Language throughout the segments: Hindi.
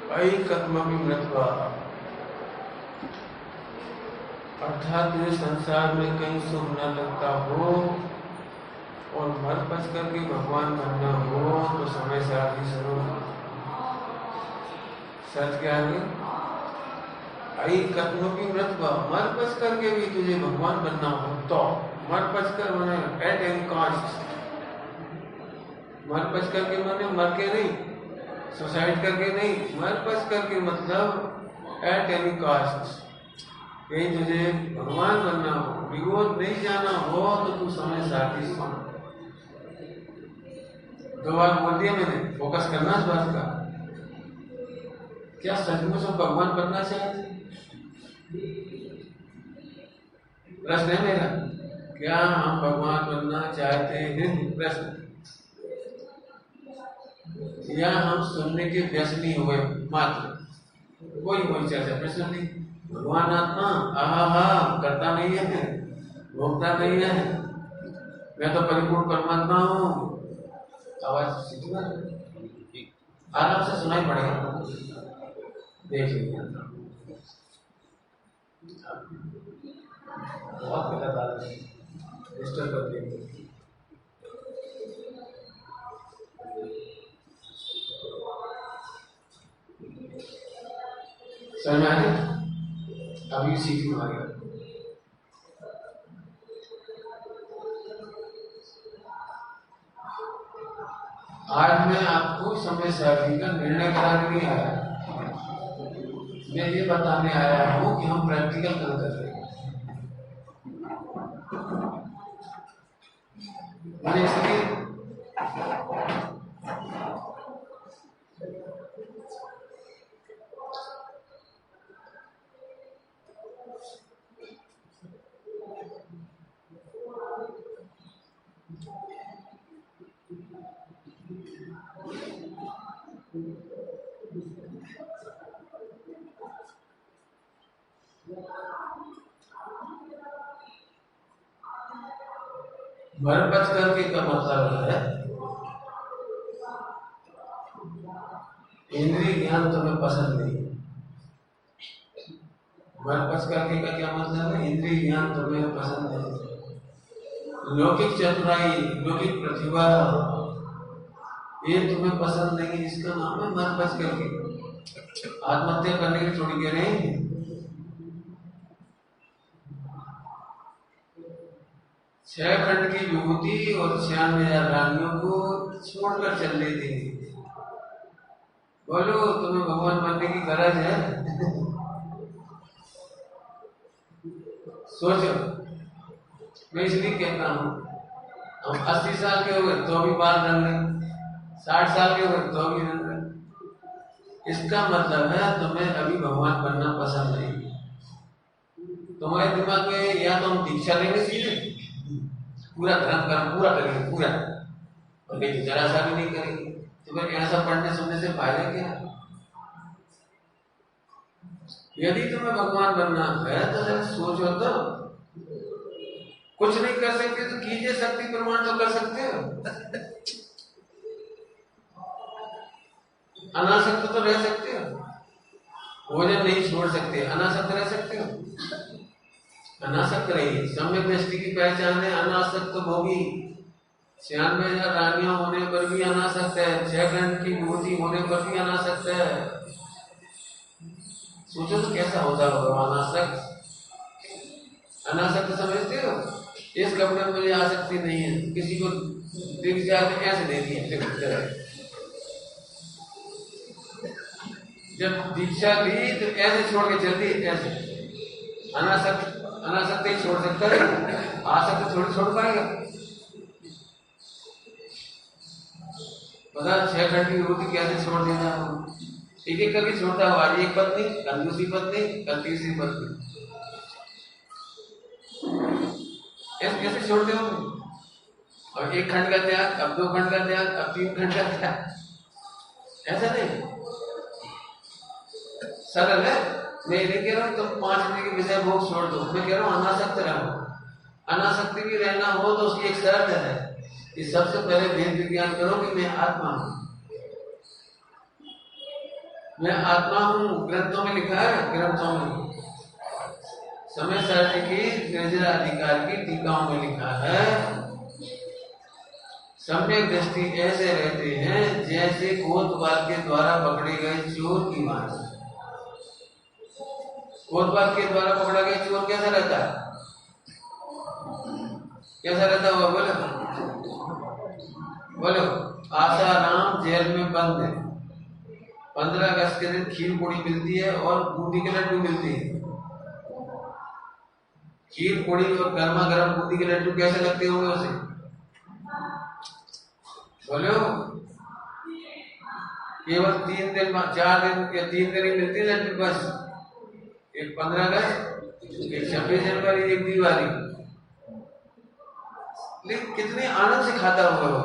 ऐकत्वमपि मृत्वा, अर्थात ये संसार में कहीं सुख न लगता हो और मर बच करके भगवान बनना हो तो समय से आगे सुनो। सच क्या है? ऐकत्वमपि मृत्वा, मर बच करके भी तुझे भगवान बनना हो तो, मर बच कर मैंने एट एनी कॉस्ट, मर बच करके मैंने मर के नहीं, सुसाइड करके नहीं, मर बच करके मतलब एट एनी कॉस्ट। कहीं तुझे भगवान बनना हो, विरोध नहीं जाना हो तो तू समय साथी सुन। 2 बार बोल दिया मैंने, फोकस करना इस बात का। क्या सचमुच हम भगवान बनना चाहते? प्रश्न है मेरा, क्या हम भगवान बनना चाहते हैं? प्रश्न। या हम सुनने के व्यसनी हुए मात्र, कोई चर्चा प्रश्न नहीं। भगवान आत्मा आहा करता नहीं है, भोगता नहीं है, मैं तो परिपूर्ण परमात्मा हूँ। आवाज आराम से सुनाई पड़ेगा, देख लीजिए। बहुत गलत आदत है, डिस्टर्ब कर देंगे। समझ में आया? अभी सीखी मारेगा। आज मैं आपको समय सारणी का निर्णय कराने नहीं आया, मैं ये बताने आया हूं कि हम प्रैक्टिकल कल कर रहे हैं। मैंने इसलिए मर बच करके का मतलब है इंद्रिय ज्ञान तुम्हें पसंद नहीं। मर बच करके का क्या मतलब है? इंद्रिय ज्ञान तुम्हें पसंद नहीं, लौकिक चतुराई, लौकिक प्रतिभा ये तुम्हें पसंद नहीं, इसका नाम है मर बच करके। आत्महत्या करने की थोड़ी कह रहे हैं। 6 खंड की विभूति और 96,000 रानियों को छोड़कर चल रही थी। बोलो तुम्हें भगवान बनने की गरज है? सोचो। मैं इसलिए कहता हूं, हम 80 साल के हो गए तो भी बाल रंग रहे, 60 साल के हो गए तो भी रंग रहे। इसका मतलब है तुम्हें अभी भगवान बनना पसंद नहीं। तुम्हारे दिमाग में या तो हम दीक्षा लेंगे सीधे, पूरा धर्म कर्म पूरा करेंगे पूरा, और नहीं जरा सा भी नहीं करेंगे। तुम्हें ऐसा पढ़ने सुनने से फायदा क्या? यदि तुम्हें भगवान बनना है तो जरा सोचो तो। कुछ नहीं कर सकते तो कीजिए, शक्ति प्रमाण तो कर सकते हो। अनासक्त तो रह सकते हो, भोजन नहीं छोड़ सकते, अनासक्त रह सकते हो। अनासक्त रहिए, सम्यक दृष्टि की पहचान है अनासक्त भोगी। 96,000 रानियों होने पर भी अनासक्त है, 6 खंड की विभूति होने पर भी अनासक्त है। सोचो तो कैसा होता होगा अनासक्त? अनासक्त समझते हो? इस कपड़े में मुझे आसक्ति नहीं है, किसी को दिख जाए तो ऐसे दे दिया। जब दीक्षा ली तो ऐसे छोड़ के चलती, ऐसे। अनासक्त ही छोड़ सकता है, आसक्त थोड़ी छोड़ पाएगा। पता 6 खंड की विभूति कैसे छोड़ देना? एक एक करके छोड़ता हुआ, आज एक पत्नी, कल दूसरी पत्नी, कल तीसरी पत्नी, कैसे छोड़ते हो? और 1 खंड का त्याग, अब 2 खंड का त्याग, अब 3 खंड का त्याग, ऐसा नहीं सरल है। मैं ये कह रहा हूं तुम 5 रुपए के विषय भोग छोड़ दो, मैं कह रहा हूं अनासक्त रहो। अनासक्ति भी रहना हो तो उसकी एक शर्त है कि सबसे पहले भेद विज्ञान करो कि मैं आत्मा हूं। मैं आत्मा हूँ, ग्रंथों में लिखा है, ग्रंथों में समय सारणी की निर्जरा अधिकार की टीकाओं में लिखा है, सम्यक दृष्टि ऐसे रहते हैं जैसे कोतवाल के द्वारा पकड़े गए चोर की भांति। कोतवाल के द्वारा पकड़ा गया चोर कैसा रहता है? कैसा रहता हुआ बोलो। आसाराम जेल में बंद है, 15 अगस्त के दिन खीर पूड़ी मिलती है और बूंदी के लड्डू मिलते हैं। खीर पूड़ी और गर्मा गर्म बूंदी के लड्डू कैसे लगते होंगे उसे? बोलो। केवल 3 दिन 4 दिन या 3 दिन ही मिलती है लड्डू बस। एक 15 अगस्त, एक 26 जनवरी, एक दिवाली। लेकिन कितने आनंद से खाता होगा वो।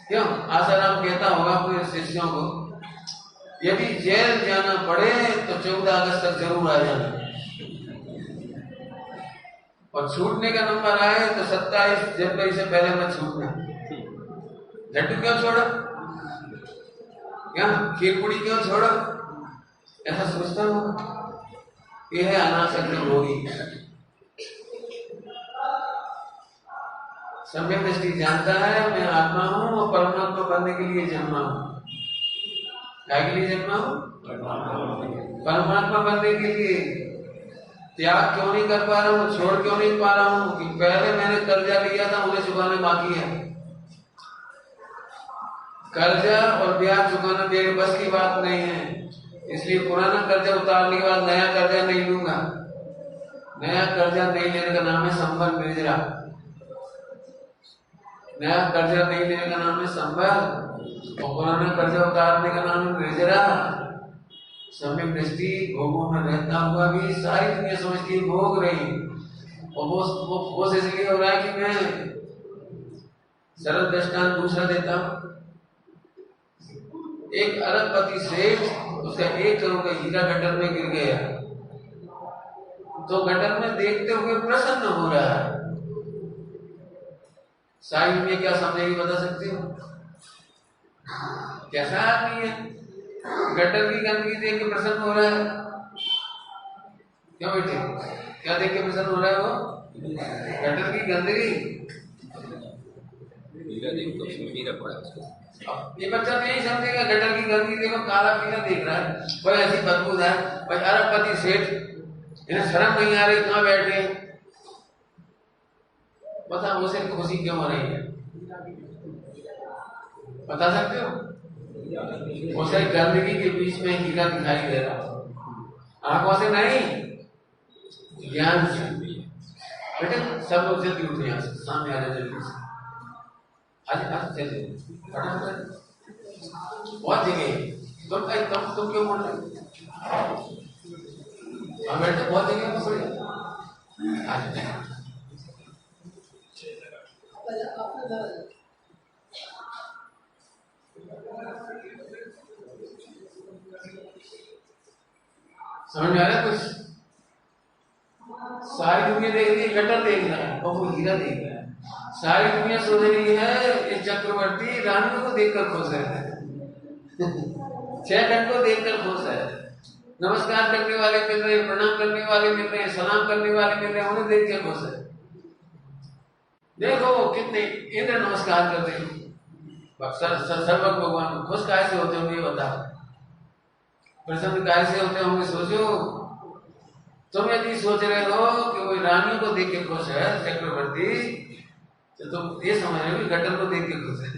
क्यों? आसाराम कहता होगा अपने शिष्यों को, यदि जेल जाना पड़े तो 14 अगस्त तक जरूर आ जाना, और छूटने का नंबर आए तो 27 जनवरी से पहले मत छूटना। लड्डू क्यों छोड़ो? क्या खीर पूड़ी क्यों छोड़ो? ऐसा सोचता हूँ। यह है अनासक्त रोगी। सम्यक दृष्टि जानता है मैं आत्मा हूँ और परमात्मा बनने के लिए जन्मा हूँ। क्या के लिए जन्मा हूँ? परमात्मा बनने के लिए। त्याग क्यों नहीं कर पा रहा हूँ, छोड़ क्यों नहीं पा रहा हूँ? कि पहले मैंने कर्जा लिया था, उन्हें चुकाना बाकी है। कर्जा और ब्याज चुकाना मेरे बस की बात नहीं है, इसलिए पुराना कर्जा उतारने के बाद नया कर्जा नहीं लूंगा। नया कर्जा नहीं लेने का नाम है संबल निर्जरा। नया कर्जा नहीं लेने का नाम है संबल, और पुराना कर्जा उतारने का नाम है निर्जरा। सम्यक दृष्टि भोगों में रहता हुआ भी सारी दुनिया समझती है भोग रही, और वो फोर्स इसलिए हो रहा है कि मैं सरल दृष्टांत दूसरा देता हूं। एक अरबपति सेठ, उसका 1 करोड़ का हीरा गटर में गिर गया, तो गटर में देखते हुए प्रसन्न हो रहा है। सारी दुनिया क्या समझेगी बता सकते हो? कैसा आदमी है, गटर की गंदगी देख के प्रसन्न हो रहा है? क्यों बेटे, क्या देख के प्रसन्न हो रहा है वो? गटर की गंदगी। ये बच्चा नहीं समझेगा, गटर की गंदगी देखो, काला पीला देख रहा है, भाई ऐसी बदबूदार। भाई अरबपति सेठ, इन्हें शर्म नहीं आ रही, कहाँ बैठ गए? बता उसे खुशी क्यों हो रही है? बता सकते हो? उसे गंदगी के बीच में हीरा दिखाई दे रहा, आंखों से नहीं, ज्ञान से। बेटे सब लोग जल्दी उठे, यहाँ से सामने आ जाए जल्दी से। आज आज चलिए फटाफट, बहुत जगह तुम क्यों बोल रहे? हाँ बेटे बहुत जगह पकड़े आज। समझ में आ रहा है कुछ? सारी दुनिया देख रही है, गटर देख रहा है और वो हीरा देख रहा है। सारी दुनिया सोच रही है इस चक्रवर्ती रानियों को देखकर खुश है। 6 घंटों देखकर खुश है। नमस्कार करने वाले मिल रहे, प्रणाम करने वाले मिल रहे, सलाम करने वाले मिल रहे, उन्हें देख के खुश है। देखो कितने इंद्र नमस्कार कर रहे हैं। सर्वज्ञ भगवान खुश कैसे होते होंगे ये बता, प्रसन्न कैसे होते होंगे? सोचो। तुम यदि सोच रहे हो कि वो रानियों को देख के खुश है चक्रवर्ती, तो तुम ये समझ रहे हो कि गटर को देख के खुश है।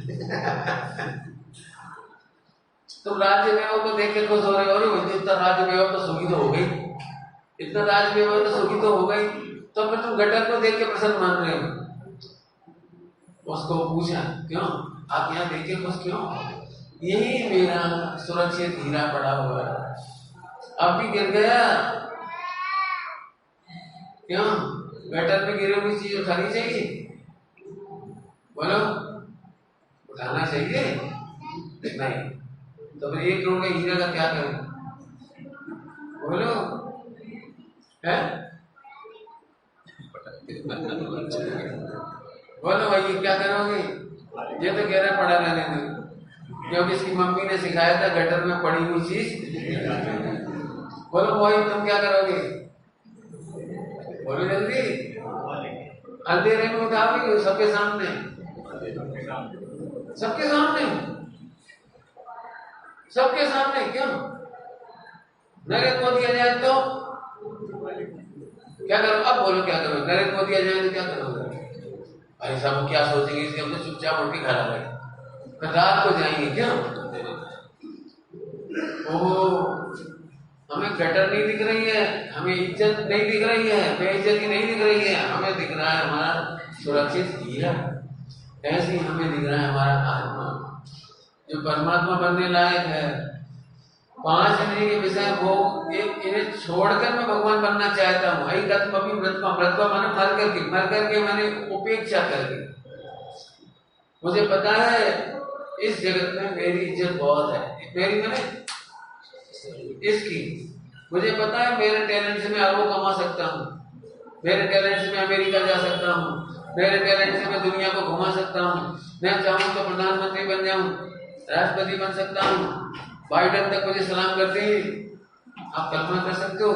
तुम राज्य वैभव को देख के खुश हो रहे हो, इतना राज्य वैभव तो सुखी तो हो गई, इतना राज्य वैभव तो सुखी तो हो गई, तो फिर तुम गटर को देख के प्रसन्न मान रहे हो। उसको पूछा क्यों आप यहाँ देख के खुश क्यों? यही मेरा सुरक्षित हीरा पड़ा हुआ है, अब भी गिर गया। क्यों? गटर में गिरी हुई चीज उठानी चाहिए? बोलो, उठाना चाहिए? नहीं। तो फिर 1 करोड़ का हीरा का क्या करें? बोलो, है? बोलो भाई क्या करोगे? ये तो कह रहे पढ़ा रहने दो। क्योंकि इसकी मम्मी ने सिखाया था गटर में पड़ी हुई चीज। बोलो मोहित तुम क्या करोगे? बोलो जल्दी। अंधेरे में उठाओगे सबके सामने, सबके सामने, सबके सामने। क्यों नरेंद्र मोदी आ जाए तो क्या करो? अब बोलो क्या करो? नरेंद्र मोदी आ जाए तो क्या करोगे? भाई साहब क्या सोचेंगे इसके, हम तो चुपचाप उठ के खड़ा रहे, रात को जाएंगे। क्यों? हमें गटर नहीं दिख रही है, हमें इज्जत नहीं दिख रही है, बेइज्जती नहीं दिख रही है, हमें दिख रहा है हमारा सुरक्षित हीरा। ऐसे ही हमें दिख रहा है हमारा आत्मा जो परमात्मा बनने लायक है। 5 इंद्रिय के विषय वो इन्हें छोड़कर मैं भगवान बनना चाहता हूँ। ऐकत्वपि मृत्वा, मृत्वा माने मर करके मैंने उपेक्षा करके। मुझे पता है इस जगत में मेरी इज्जत बहुत है, मेरी मैंने इसकी। मुझे पता है मेरे टैलेंट से मैं अरबों कमा सकता हूँ, मेरे टैलेंट से मैं अमेरिका जा सकता हूँ, मेरे टैलेंट से मैं दुनिया को घुमा सकता हूँ। मैं चाहूँ तो प्रधानमंत्री बन जाऊँ, राष्ट्रपति बन सकता हूँ, बाइडेन तक मुझे सलाम करते हैं। आप कल्पना कर सकते हो?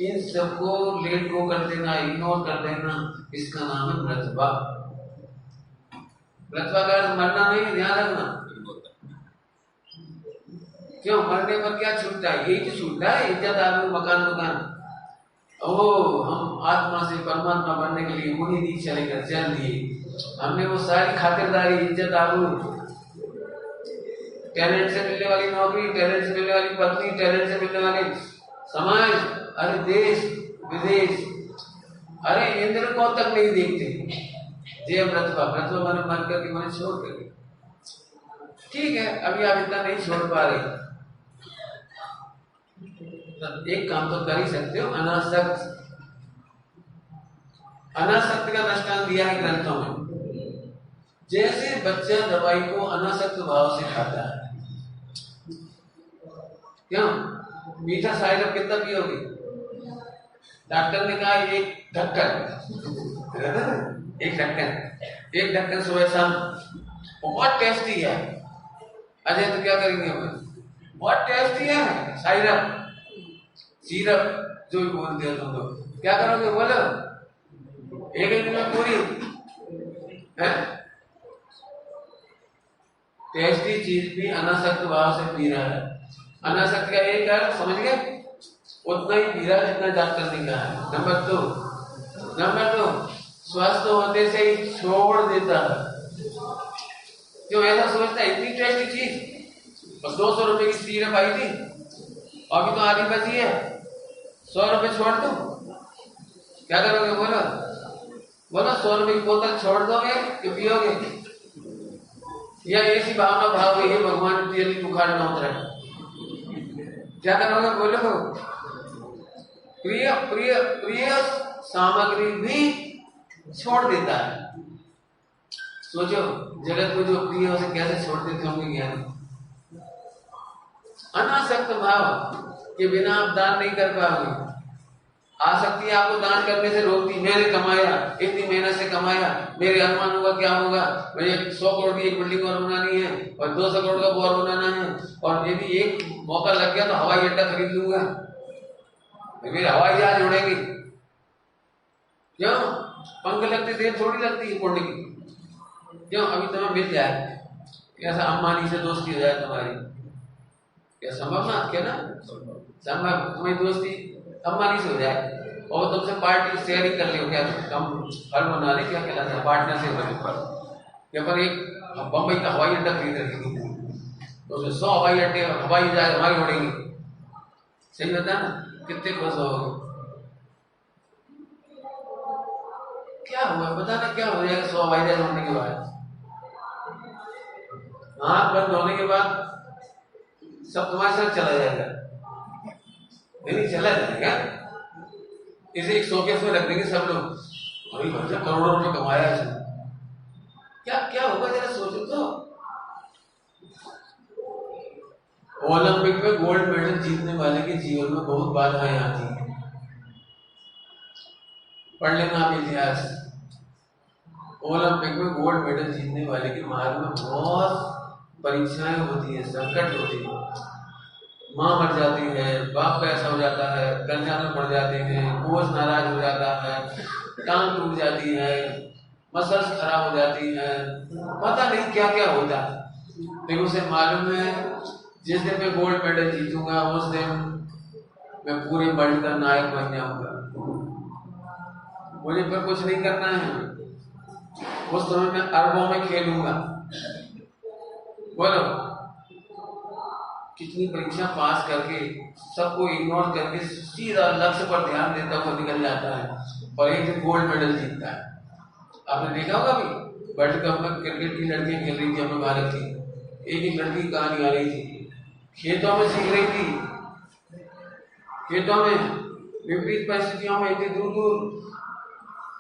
इन सबको लेट गो कर देना, इग्नोर कर देना, इसका नाम है मृत्वा। मृत्वा का अर्थ मरना नहीं, ध्यान रखना। क्यों? मरने पर क्या छूटता है? यही तो छूटता है, इज्जत, आबरू, मकान, दुकान। हम आत्मा से परमात्मा बनने के लिए मुनि दीक्षा लेकर चल दिए। हमने वो सारी खातिरदारी, इज्जत, आबरू, टैलेंट से मिलने वाली नौकरी, टैलेंट से मिलने वाली पत्नी, टैलेंट से मिलने वाले समाज, अरे देश विदेश, अरे इंद्र को तक नहीं देखते। जय मृत्वा, मृत्वा मैंने मन करके मैंने छोड़ करके। ठीक है, अभी आप इतना नहीं छोड़ पा रहे, एक काम तो कर ही सकते हो, अनासक्त। अनासक्त का दृष्टांत दिया है ग्रंथों में। जैसे बच्चा दवाई को अनासक्त भाव से खाता है। क्यों? मीठा साइरप कितना पियोगे? डॉक्टर ने कहा एक ढक्कन सुबह शाम, बहुत टेस्टी है। अजय तो क्या करेंगे हम? बहुत टेस्टी है साइरप, सीरप जो भी बोलते हो तुम लोग, क्या करोगे? बोलो एक दिन में पूरी है। टेस्टी चीज भी अनासक्त भाव से पी रहा है। अनासक्त का एक अर्थ समझ गए? उतना ही पी रहा है जितना डॉक्टर ने कहा है। नंबर 2 स्वस्थ होते से ही छोड़ देता है। क्यों ऐसा सोचता है? इतनी टेस्टी चीज, बस 200 रुपए की सीरप आई थी, अभी तो आधी बची है, 100 रुपए छोड़ दो, क्या करोगे? बोलो 100 रुपए की बोतल छोड़ दोगे कि पियोगे? या ऐसी भावना भाव गई है भगवान जल्दी बुखार न उतरे, क्या करोगे? बोलो प्रिय प्रिय प्रिय सामग्री भी छोड़ देता है। सोचो जगत में जो प्रिय है उसे कैसे छोड़ देते होंगे ज्ञानी। अनासक्त भाव के बिना आप दान नहीं कर पाओगे। आसक्ति आपको दान करने से रोकती। मैंने कमाया, इतनी मेहनत से कमाया, मेरे अनुमान होगा क्या होगा, मुझे 100 करोड़ की एक बिल्डिंग और बनानी है और 200 करोड़ का बोर बनाना है, और यदि एक मौका लग गया तो हवाई अड्डा खरीद लूंगा, मेरे हवाई जहाज उड़ेंगे। क्यों? पंख लगते देर थोड़ी लगती है पुण्य की। क्यों? अभी तुम्हें मिल जाए, कैसा अंबानी से दोस्ती हो जाए तुम्हारी, क्या संभव ना? क्या ना संभव? तुम्हारी दोस्ती अंबानी से हो जाए और तुमसे पार्टी शेयरिंग कर लियो, क्या कम फल बना ले, क्या कहलाता है पार्टनरशिप या पर एक बम्बई का हवाई अड्डा खरीद रखेंगे तो उसमें 100 हवाई अड्डे हवाई जहाज हमारे उड़ेंगे। सही होता है ना? कितने खुश होगे? क्या हुआ पता ना, क्या हो जाएगा 100 हवाई जहाज उड़ने के बाद? आंख बंद होने के बाद सब तुम्हारे साथ चला जाएगा, नहीं चला जाएगा। इसे एक शोकेस में रख देंगे सब लोग, अरे भैया करोड़ों रुपए कमाया है, क्या क्या होगा जरा सोचो तो। ओलंपिक में गोल्ड मेडल जीतने वाले के जीवन में बहुत बाधाएं आती हैं। पढ़ लेना आप इतिहास। ओलंपिक में गोल्ड मेडल जीतने वाले के मार्ग में बहुत परीक्षाएं होती हैं, संकट होती है, माँ मर जाती है, बाप का ऐसा हो जाता है, कर्जा में पड़ जाते हैं, बोझ नाराज हो जाता है, टांग टूट जाती है, मसल्स खराब हो जाती है, पता नहीं क्या क्या होता है। लेकिन उसे मालूम है जिस दिन मैं गोल्ड मेडल जीतूंगा उस दिन मैं पूरे वर्ल्ड का नायक बन जाऊंगा, मुझे पर कुछ नहीं करना है, उस समय मैं अरबों में खेलूंगा। बोलो कितनी परीक्षा पास करके सबको इग्नोर करके सीधा लक्ष्य पर ध्यान देता हुआ निकल जाता है और एक दिन गोल्ड मेडल जीतता है। आपने देखा होगा अभी वर्ल्ड कप में क्रिकेट की लड़कियां खेल रही थी अपने भारत की, एक एक लड़की की कहानी आ रही थी, खेतों में सीख रही थी, खेतों में विपरीत परिस्थितियों में इतनी दूर दूर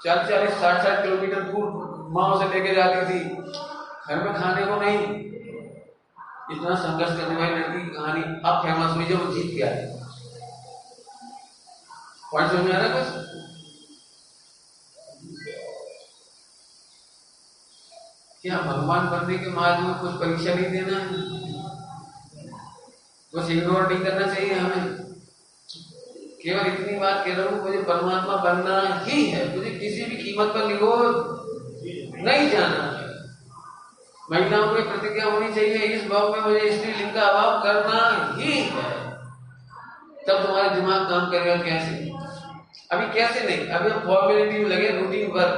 40-40-60 किलोमीटर दूर माँ उसे लेके जाती थी, घर में खाने को नहीं, इतना संघर्ष करने वाली लड़की की कहानी अब फेमस हुई जब वो जीत गया। पॉइंट समझ में आ रहा है कुछ? क्या भगवान बनने के मार्ग में कुछ परीक्षा नहीं देना है, कुछ इग्नोर नहीं करना चाहिए हमें। केवल इतनी बात कह रहा हूं, मुझे परमात्मा बनना ही है, मुझे किसी भी कीमत पर निगोर नहीं जाना है। महिलाओं की प्रतिज्ञा होनी चाहिए इस भाव में मुझे स्त्रीलिंग का अभाव करना ही है। तब तुम्हारा दिमाग काम करेगा कैसे? अभी कैसे नहीं, अभी हम फॉर्मेलिटी में लगे, रूटीन पर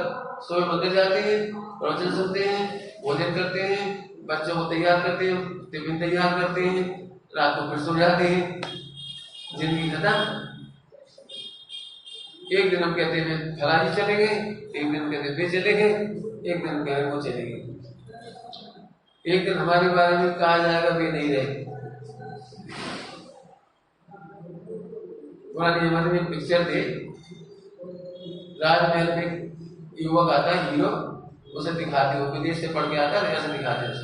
सुबह मंदिर जाते हैं, प्रवचन सुनते हैं, भोजन करते हैं, बच्चों को तैयार करते हैं, टिफिन तैयार करते हैं, रात को फिर सो जाते हैं, जिंदगी खत्म। एक दिन हम कहते हैं फलानी चले गए, एक दिन कहते वे चले गए, एक दिन कह रहे वो चले गए, एक दिन हमारे बारे में कहा जाएगा वे नहीं रहे। पुराने जमाने में पिक्चर थे, राजमहल में युवक आता है हीरो, उसे दिखाते हो विदेश से पढ़ के आता है, ऐसे दिखाते हैं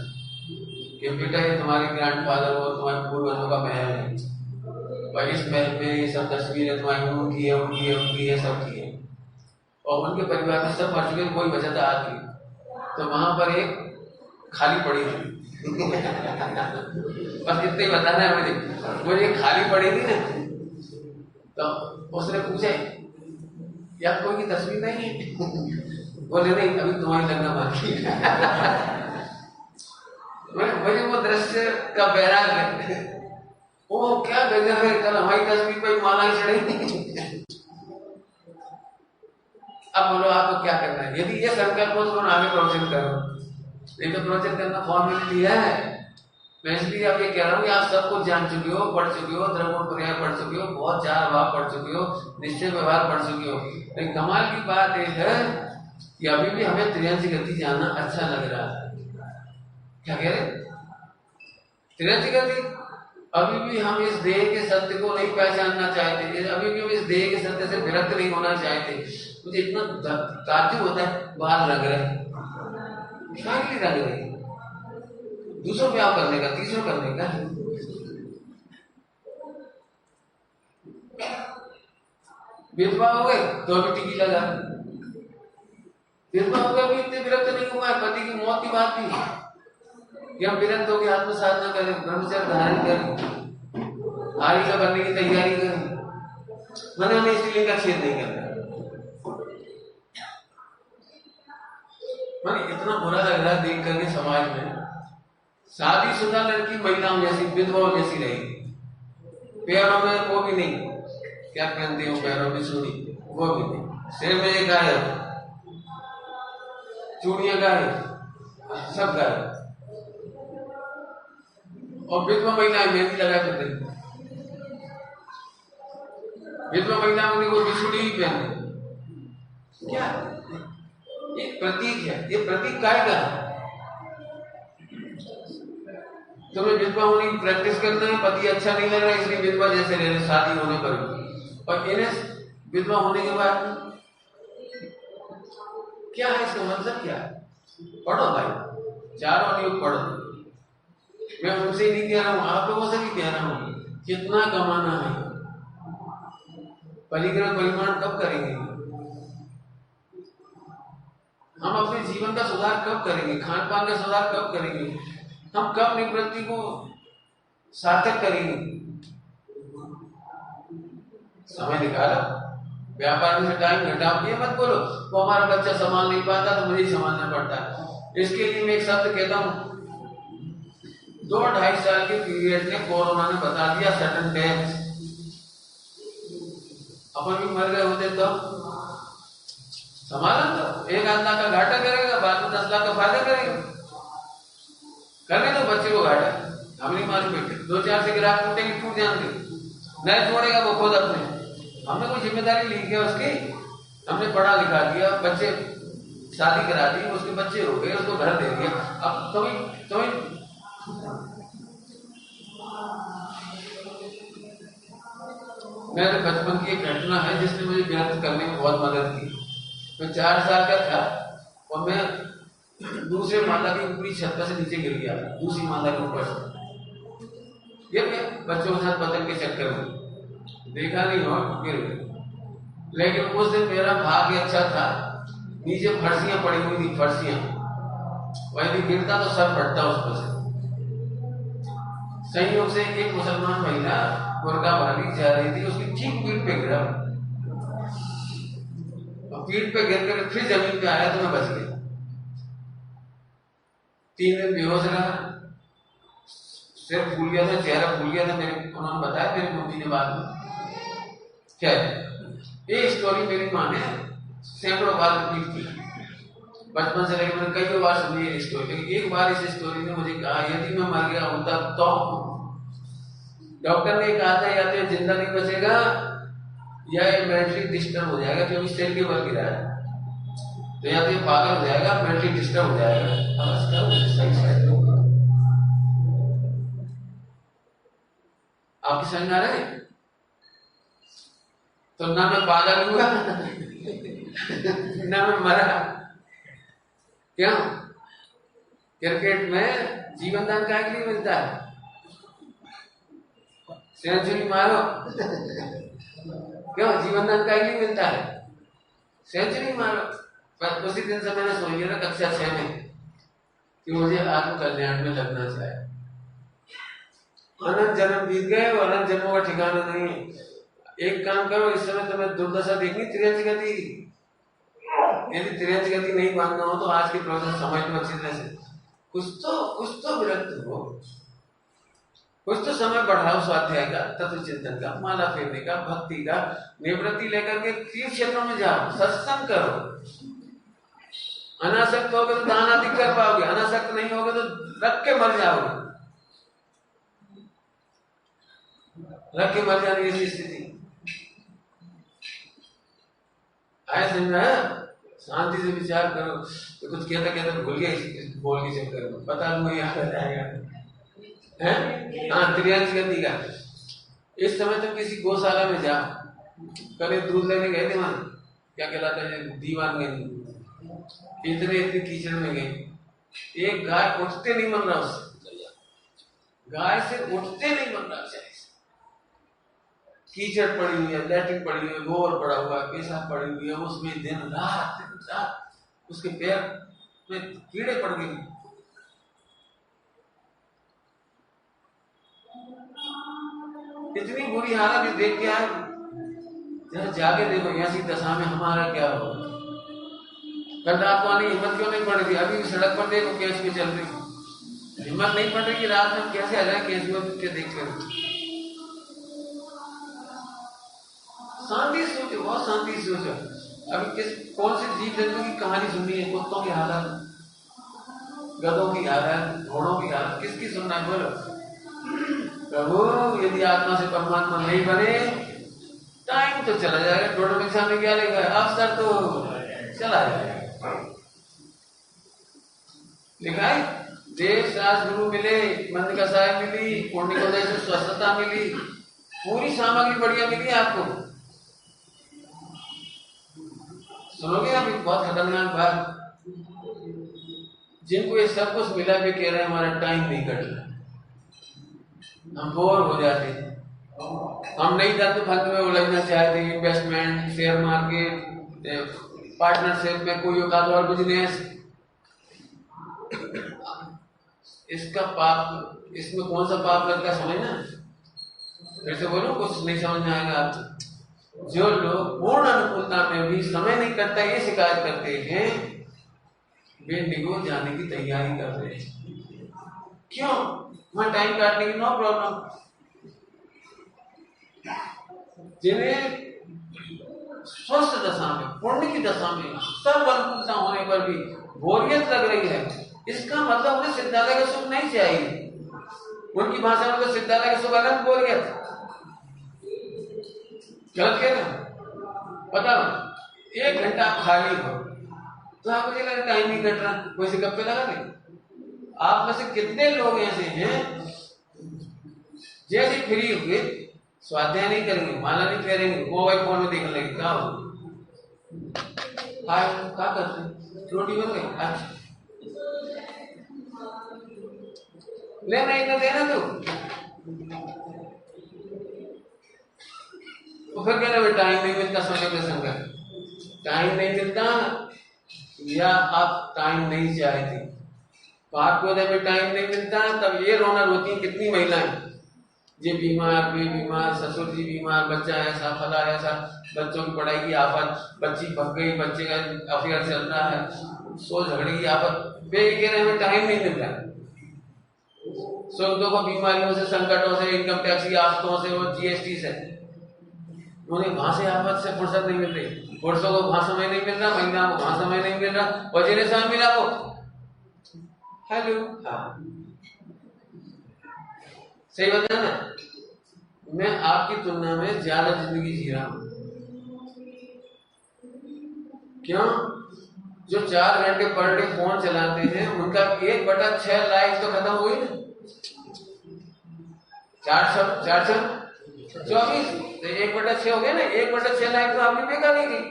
कि बेटा ये तुम्हारे ग्रैंडफादर हो, तुम्हारे पूर्वजों का महल है, और इस महल में ये सब तस्वीरें तुम्हारी उनकी है, उनकी है, उनकी है, सबकी है, और उनके परिवार में सब मर चुके, कोई बचा था आदमी, तो वहां पर एक खाली पड़ी थी बस इतना ही बताना है मुझे खाली पड़ी थी ना, तो उसने पूछा या कोई की तस्वीर नहीं है? बोले नहीं, अभी तुम्हारी लगना बाकी है मुझे वो दृश्य का बैराग है, वो क्या गजब है, कल हमारी तस्वीर पर माला चढ़ेगी। अब बोलो आपको क्या करना है? यदि ये संकल्प हो तो आगे प्रवचन करो, नहीं तो प्रवचन करना फॉर्मेलिटी है। मैं इसलिए अब ये कह रहा हूँ कि आप सब कुछ जान चुके हो, पढ़ चुके हो, द्रव्य पर्याय पढ़ चुके हो, बहुत चार भाव पढ़ चुके हो, निश्चय व्यवहार पढ़ चुके हो, लेकिन कमाल की बात एक है कि अभी भी हमें त्रियंश गति जानना अच्छा लग रहा है। क्या कह रहे? त्रियंश गति, अभी भी हम इस देह के सत्य को नहीं पहचानना चाहते, अभी भी हम इस देह के सत्य से विरक्त नहीं होना चाहते। मुझे इतना ताज्जुब होता है, बाल रंग रहे, रंग रहे, दूसरों ब्याह करने का, तीसरों करने का, विधवा हो गए तो अभी टिकी लगा, विधवा हो गए भी इतने विरक्त नहीं हुआ है, पति की मौत की बात भी कि हम विरक्त होकर आत्म साधना करें, ब्रह्मचर्य धारण करें, आर्य का बनने की तैयारी करें, मैंने हमें स्त्रीलिंग का छेद नहीं करना। मैंने इतना बुरा लग रहा है देख करके समाज में शादीशुदा लड़की महिलाओं जैसी, विधवाओं जैसी रहेगी, पैरों में वो भी नहीं, क्या पहनते हो पैरों में चूड़ी, वो भी नहीं, सिर में एक गायब, चूड़ियां गायब, सब गायब, और विधवा महिलाएं मेहंदी लगा कर रही, विधवा महिलाओं ने वो बिछुड़ी ही पहने, क्या ये प्रतीक है? ये प्रतीक काय का है? तुम्हें विधवा होने की प्रैक्टिस करना है, पति अच्छा नहीं लग रहा है इसलिए विधवा जैसे रह रहे शादी होने पर भी, और इन्हें विधवा होने के बाद क्या है इसका मतलब क्या है? पढ़ो भाई, चारों नियोग पढ़ो। मैं उनसे ही नहीं कह रहा हूं, आप लोगों से भी कह रहा हूं, कितना कमाना है, परिग्रह परिमाण कब करेंगे हम? अपने जीवन का सुधार कब करेंगे? खान पान का सुधार कब करेंगे? हम कब निवृत्ति को सार्थक करेंगे? समय निकालो, व्यापार में से टाइम घटाओ। ये मत बोलो वो हमारा बच्चा संभाल नहीं पाता तो मुझे ही संभालना पड़ता है। इसके लिए मैं एक शब्द कहता हूं, 2-2.5 साल के पीरियड में कोरोना ने बता दिया सडन डेथ। अपन भी मर गए होते तो संभालन तो 1 लाख का घाटा करेगा, बाद में 10 लाख का फायदा करेगा। करने तो बच्चे को घाटा, हम नहीं मालूम बेटे 2-4 से ग्राहक टूटेंगे, टूट जाएंगे, नहीं छोड़ेगा वो खुद अपने। हमने कोई जिम्मेदारी ली है उसकी? हमने पढ़ा लिखा दिया, बच्चे शादी करा दी, उसके बच्चे हो गए, उसको घर दे दिया। अब तुम्हें मेरे बचपन की एक घटना है जिसने मुझे व्यक्त करने में बहुत मदद की। मैं 4 साल का था और मैं दूसरे माला की ऊपरी छत पर से नीचे गिर गया, दूसरी माला के ऊपर से। ये मैं बच्चों के साथ पतंग के चक्कर में देखा नहीं हो, गिर गए। लेकिन उस दिन मेरा भाग्य अच्छा था, नीचे फर्शियां पड़ी हुई थी, फर्शियां, वही भी गिरता तो सर फटता उस पर से। संयोग से एक मुसलमान महिला मुर्गा वाली जा रही थी, उसकी ठीक पीठ पे गिरा, पीठ पे गिर कर फिर जमीन पे आया तो मैं बच गया। 3 दिन बेहोश रहा, सिर फूल गया था, चेहरा फूल गया था। उन्होंने बताया मेरी मम्मी ने बाद में क्या ये स्टोरी मेरी माँ ने सैकड़ों बार रिपीट की, बचपन से लेकर मैंने कई बार सुनी है स्टोरी। लेकिन एक बार इस स्टोरी ने मुझे कहा यदि मैं मर गया होता तो डॉक्टर ने कहा था या तो जिंदा नहीं बचेगा या ये मेंटली डिस्टर्ब हो जाएगा, क्योंकि सेल के बल गिरा है, तो या तो ये पागल हो जाएगा, मेंटली डिस्टर्ब हो जाएगा। आपकी समझ आ रहे हैं? तो ना मैं पागल हुआ ना मैं मरा। क्यों? क्रिकेट में जीवन दान क्या के लिए मिलता है? सेंचुरी मारो, क्यों? जीवन दान क्या के लिए मिलता है? सेंचुरी मारो। पर उसी दिन से मैंने सोच लिया कक्षा 6 में कि मुझे आत्म कल्याण में लगना चाहिए। अनंत जन्म बीत गए और अनंत जन्मों का ठिकाना नहीं है। एक काम करो, इस समय तुम्हें दुर्दशा देखनी 23 गति। यदि 23 गति नहीं मानना हो तो आज के प्रोसेस समझ लो अच्छी तरह से। कुछ तो विरक्त हो, कुछ तो समय बढ़ाओ स्वाध्याय का, तत्व चिंतन का, माला फेरने का, भक्ति का, निवृत्ति लेकर के तीर्थ क्षेत्रों में जाओ, सत्संग करो। अनासक्त होगे तो दान आदि कर पाओगे, अनासक्त नहीं होगे तो रख के मर जाओगे, रख के मर जाने की स्थिति आए। समझा? शांति से विचार करो। तो कुछ कहता भूल गया बोल के चक्कर में, पता नहीं याद आ जाएगा। हाँ, 23 गति का। इस समय तुम किसी गौशाला में जाओ, कल दूध लेने गए थे, वहां क्या कहलाता है दीवान गए, इतने कीचड़ में गए, एक गाय उठते नहीं मन रहा उससे, गाय से उठते नहीं मन रहा। कीचड़ पड़ी हुई है, लैट्रिन पड़ी हुई है, गोबर पड़ा हुआ है, पेशाब पड़ी हुई है, उसमें दिन रात उसके पैर में कीड़े पड़ गए। इतनी बुरी हालत देख के आए, जरा जाके देखो ऐसी दशा में हमारा क्या होगा। कल रात को आने हिम्मत क्यों नहीं पड़ रही? अभी सड़क पर देखो केस में चल रही, हिम्मत नहीं पड़ रही कि रात में कैसे आ जाए केस में देख कर। शांति सोचो, बहुत शांति सोचो। अभी कौन सी जीव जंतु की कहानी सुननी है? कुत्तों की हालत, गधों की हालत, घोड़ों की हालत, किसकी सुनना है? बोलो प्रभु, यदि आत्मा से परमात्मा नहीं बने टाइम तो चला जाएगा। डोर के सामने क्या लेगा? अवसर तो चला जाएगा। लिखा है देव शास्त्र गुरु मिले, मंद कसाय मिली, पुण्य को जैसे स्वस्थता मिली, पूरी सामग्री बढ़िया मिली आपको। सुनोगे आप एक बहुत खतरनाक बात, जिनको ये सब कुछ मिला भी कह रहे हैं हमारा टाइम नहीं कट रहा, हम बोर हो जाते हैं, हम नहीं जाते फालतू में उलझना चाहते। इन्वेस्टमेंट, शेयर मार्केट, पार्टनरशिप में कोई होगा तो और बिजनेस, इसका पाप, इसमें कौन सा पाप लगता है समझना। फिर से बोलो, कुछ नहीं समझ में आएगा आपको। जो लोग पूर्ण अनुकूलता में भी समय नहीं करता ये शिकायत करते हैं, वे निगोर जाने की तैयारी कर रहे हैं। क्यों? वहां टाइम काटने की नो प्रॉब्लम। जिन्हें स्वस्थ दशा में, पुण्य की दशा में, सब अनुकूलता होने पर भी बोरियत लग रही है, इसका मतलब उन्हें सिद्धालय का सुख नहीं चाहिए। उनकी भाषा में तो सिद्धालय का सुख अलग, बोरियत गलत कह रहे हैं। पता नहीं 1 घंटा आप खाली हो तो आपको ये लगा टाइम नहीं कट रहा, कोई से गप्पे लगा नहीं। आप में से कितने लोग ऐसे हैं जैसे फ्री हुए स्वाध्याय नहीं करेंगे, माला नहीं फेरेंगे, मोबाइल फोन में देखने लगे, क्या हो क्या करते हैं, रोटी बन गई, अच्छा लेना इतना देना तो फिर कहना टाइम नहीं मिलता समय में संगत, टाइम नहीं मिलता या आप टाइम नहीं चाहते, पाठ को में टाइम नहीं मिलता, तब ये रोना रोती कितनी महिलाएं, ये बीमार, वे बीमार, ससुर जी बीमार, बच्चा ऐसा, फला ऐसा, बच्चों की पढ़ाई की आफत, बच्ची भग गई, बच्चे का अफेयर चल रहा है, सो झगड़े की आफत, वे कह रहे हमें टाइम नहीं मिल रहा। सुख दुख बीमारियों से, संकटों से, इनकम टैक्स की आफतों से और जीएसटी से, उन्हें वहां से आफत से फुर्सत नहीं मिल रही, पुरुषों को वहां समय नहीं मिल रहा, महिलाओं को वहां समय नहीं मिल रहा, और जिन्हें समय मिला वो हेलो, सही बता ना। मैं आपकी तुलना में ज्यादा जिंदगी जी रहा हूं, क्यों? जो 4 घंटे पर डे फोन चलाते हैं उनका 1/6 लाइफ तो खत्म हुई ना, 424 तो 1/6 हो गया ना, 1/6 लाइफ तो आपने बेकार नहीं की।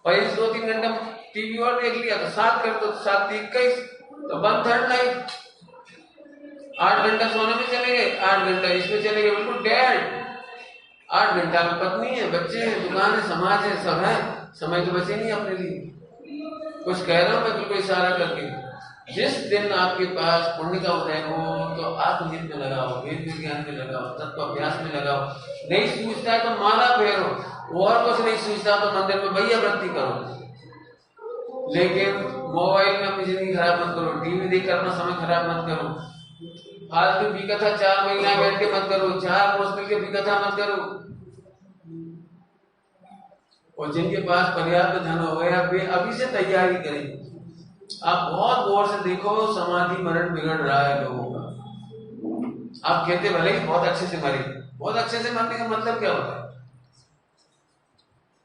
और इस 2-3 घंटा टीवी और देख लिया तो 7 कर दो, 7 × 21 तो 1/3 लाइफ। 8 घंटा सोने में चले गए, 8 घंटा इसमें चले गए, बिल्कुल डेड। 8 घंटा में पत्नी है, बच्चे हैं, दुकान है, समाज है, सब है, समय तो बचे नहीं अपने लिए। कुछ कह रहा हूं मैं बिल्कुल इशारा करके, जिस दिन आपके पास पुण्य का उदय हो तो आत्महित में लगाओ, वेद विज्ञान में लगाओ, तत्व अभ्यास में लगाओ। नहीं सूझता है तो माला फेरो, और कुछ नहीं सूझता तो मंदिर में भैया वृत्ति करो, लेकिन मोबाइल में अपनी जिंदगी खराब मत करो, टीवी देखकर अपना समय खराब मत करो, फालतू भी कथा 4 महिलाएं बैठ के मत करो, 4 दोस्त मिलकर भी कथा मत करो। और जिनके पास पर्याप्त धन हो गया वे अभी से तैयारी करें। आप बहुत गौर से देखो, समाधि मरण बिगड़ रहा है लोगों का। आप कहते भले ही बहुत अच्छे से मरे, बहुत अच्छे से मरने का मतलब क्या होता है?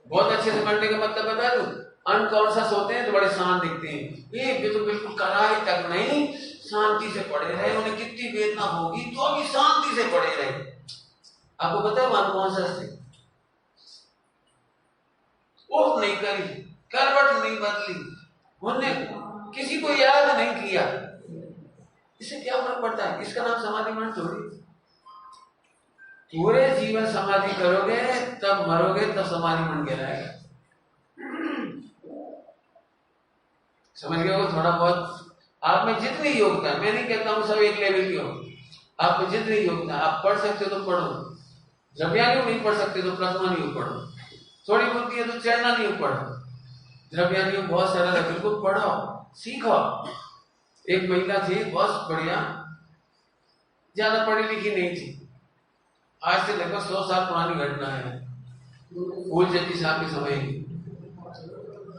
बहुत अच्छे से मरने का मतलब बता दूं, अनकॉन्शियस होते हैं तो बड़े शांत दिखते हैं, ये तो बिल्कुल कराई तक नहीं, शांति से पड़े रहे, उन्हें कितनी वेदना होगी तो भी शांति से पड़े रहे। आपको पता है अनकॉन्शियस थे, उफ नहीं करी, करवट नहीं बदली, उन्होंने किसी को याद नहीं किया, इससे क्या फर्क पड़ता है? इसका नाम समाधि मरण थोड़ी। पूरे जीवन समाधि करोगे तब मरोगे तब समाधि मरण कहलाएगा। समझ गए हो? थोड़ा बहुत आप में जितनी योग्यता, मैं नहीं कहता हूं सब एक लेवल की हो, आप में जितनी योग्यता, आप पढ़ सकते हो तो पढ़ो, द्रव्यान्यू नहीं पढ़ सकते तो प्रथमान्यू पढ़ो, थोड़ी बुद्धि है तो चरणान्यू पढ़ो, द्रव्यान्यू बहुत सरल है, बिल्कुल पढ़ो, सीखो। एक महिला थी बहुत बढ़िया, ज्यादा पढ़ी लिखी नहीं थी, आज से लगभग 100 साल पुरानी घटना है, फूल जत्ती साहब के समय की।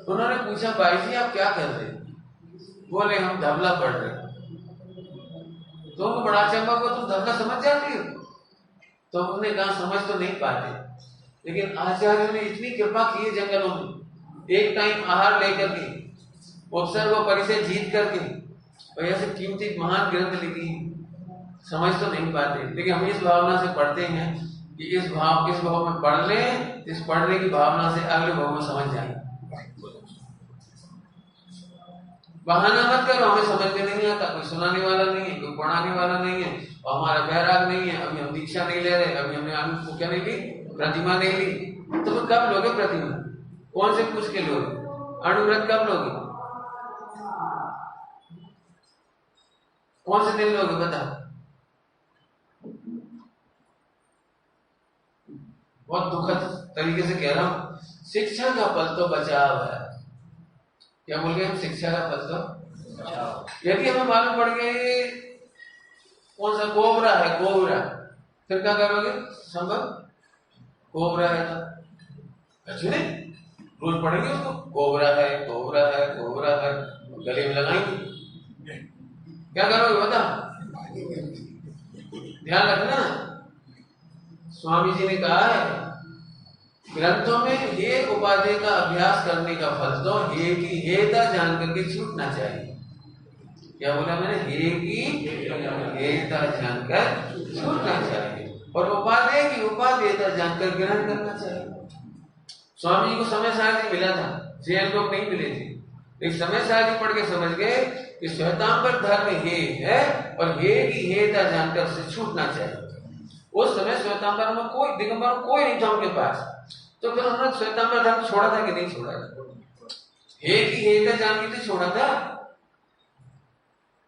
उन्होंने पूछा, भाई जी आप क्या कर रहे हैं? बोले हम धबला पढ़ रहे हैं। तो उनको बड़ा अचंभा हुआ, तुम धबला समझ जाती हो? तो उन्होंने कहा समझ तो नहीं पाते, लेकिन आचार्यों ने इतनी कृपा की है जंगलों में, एक टाइम आहार लेकर के, उपसर्ग व परिचय जीत करके, और ऐसे कीमती महान ग्रंथ लिखी, समझ तो नहीं पाते, लेकिन हम इस भावना से पढ़ते हैं कि इस भाव में पढ़ लें, इस पढ़ने की भावना से अगले भाव में समझ जाएं। बहाना मत करो, हमें समझ में नहीं आता, कोई सुनाने वाला नहीं है, कोई पढ़ाने वाला नहीं है, और हमारा बैराग नहीं है, अभी हम दीक्षा नहीं ले रहे, अभी हमने क्या नहीं ली, प्रतिमा नहीं ली, तो फिर कब लोगे प्रतिमा? कौन से पूछ के लोगे? अणुव्रत कब लोगे? कौन से दिन लोगे बता? बहुत दुखद तरीके से कह रहा हूं, शिक्षा का फल तो बचाव है। क्या बोल गए हम? शिक्षा का फल तो बचाव। यदि हमें मालूम पड़ गए कौन सा कोबरा है, कोबरा, फिर क्या करोगे? संभव कोबरा है तो अच्छी नहीं, रोज पढ़ेंगे उसको, कोबरा है, कोबरा है, कोबरा है, गले में लगाएंगे, क्या करोगे बता? ध्यान रखना, स्वामी जी ने कहा है ग्रंथों में हे उपाधि का अभ्यास करने का फल तो हे की हेता जान करके छूटना चाहिए। क्या बोला मैंने? हे की हेता जानकर छूटना चाहिए और उपाधि की उपादेयता जानकर ग्रहण करना चाहिए। स्वामी जी को समय सारणी मिला था, जैन लोग नहीं मिले थे, एक समय सारणी पढ़ के समझ गए कि श्वेतांबर धर्म हे है और हे की हेता जानकर उससे छूटना चाहिए। उस समय श्वेतांबर में कोई दिगंबर कोई नहीं था उनके पास, तो फिर उन्होंने श्वेतांबर धर्म छोड़ा था कि नहीं छोड़ा था? हे की हेता जान के छोड़ा था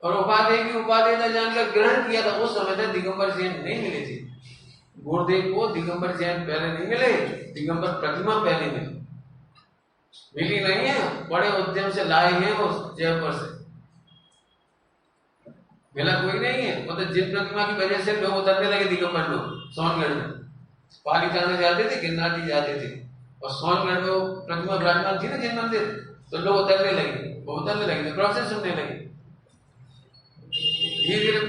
और उपाधि की उपादेयता जानकर ग्रहण किया था। उस समय तक दिगंबर जैन नहीं मिले थे। गुरुदेव को दिगंबर जैन पहले नहीं मिले, दिगंबर प्रतिमा पहले मिली नहीं है, बड़े उद्यम से लाए हैं वो जयपुर से, मिला कोई नहीं है। मतलब जिन प्रतिमा की वजह से लोग उतरने लगे दिगंबर लोग सोनगढ़ में, पालीताना जाते थे, गिरनार जी जाते थे और सोनगढ़ में वो प्रतिमा विराजमान थी ना जिन मंदिर, तो लोग उतरने लगे तो प्रोसेस सुनने लगे। धीरे धीरे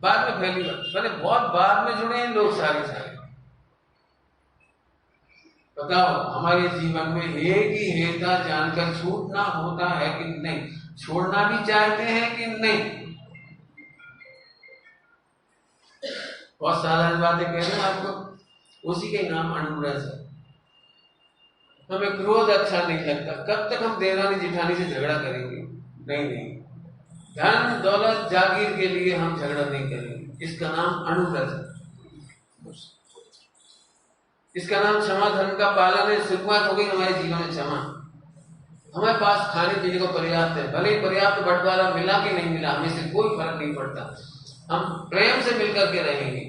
बाद में फैली, मैंने बहुत बाद में जुड़े हैं लोग सारे। बताओ हमारे जीवन में हे की हेता जानकर छूटना होता है कि नहीं? छोड़ना भी चाहते हैं कि नहीं? बहुत साधारण बातें कह रहे हैं आपको, उसी के नाम अनुरस है। हमें क्रोध अच्छा नहीं लगता, कब तक हम देवरानी जिठानी से झगड़ा करेंगे? नहीं, धन दौलत जागीर के लिए हम झगड़ा नहीं करेंगे, इसका नाम अनुव्रत है, इसका नाम क्षमा धर्म का पालन है। शुरुआत हो गई हमारे जीवन में क्षमा। हमारे पास खाने पीने को पर्याप्त है, भले पर्याप्त बंटवारा मिला कि नहीं मिला, हमें से कोई फर्क नहीं पड़ता, हम प्रेम से मिलकर के रहेंगे,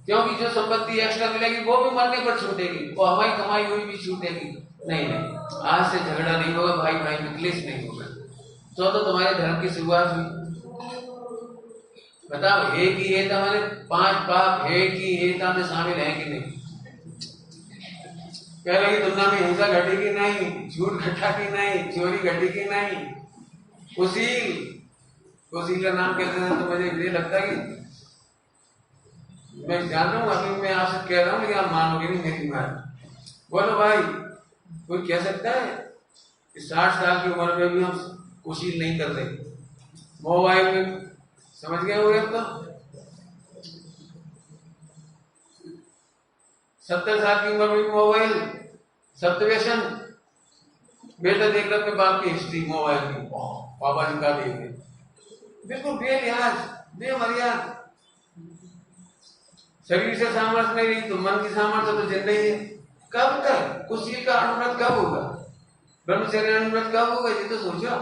क्योंकि जो संपत्ति एक्स्ट्रा मिलेगी वो भी मरने पर छूटेगी, वो हमारी कमाई हुई भी छूटेगी। नहीं, आज से झगड़ा नहीं होगा, भाई भाई में क्लेश नहीं होगा। तो तुम्हारे धर्म की शुरुआत हुई। बताओ हे की हेता माने 5 पाप हे की हेता में शामिल है कि नहीं? पहले की तुलना में हिंसा घटी की नहीं, झूठ घटा की नहीं, चोरी घटी की नहीं, कुशील का नाम कहते हैं। तो मुझे ये लगता है कि मैं जान रहा हूँ, अभी मैं आपसे कह रहा हूँ लेकिन आप मानोगे नहीं मेरी बात। बोलो भाई, कोई कह सकता है कि 60 साल की उम्र में भी हम कुशील नहीं कर रहे? मोबाइल में समझ गए हो तो 70 साल की उम्र में मोबाइल, सप्तव्यसन, बेटा देख रहा अपने बाप की हिस्ट्री मोबाइल की, पापा जी का देख रहे, बिल्कुल बेलिहाज बेमर्याद। शरीर से सामर्थ्य नहीं रही तो मन की सामर्थ्य तो जिंदा ही है। कब तक? कुशील का अनुव्रत कब होगा? ब्रह्मचर्य अनुव्रत कब होगा? ये तो सोचो।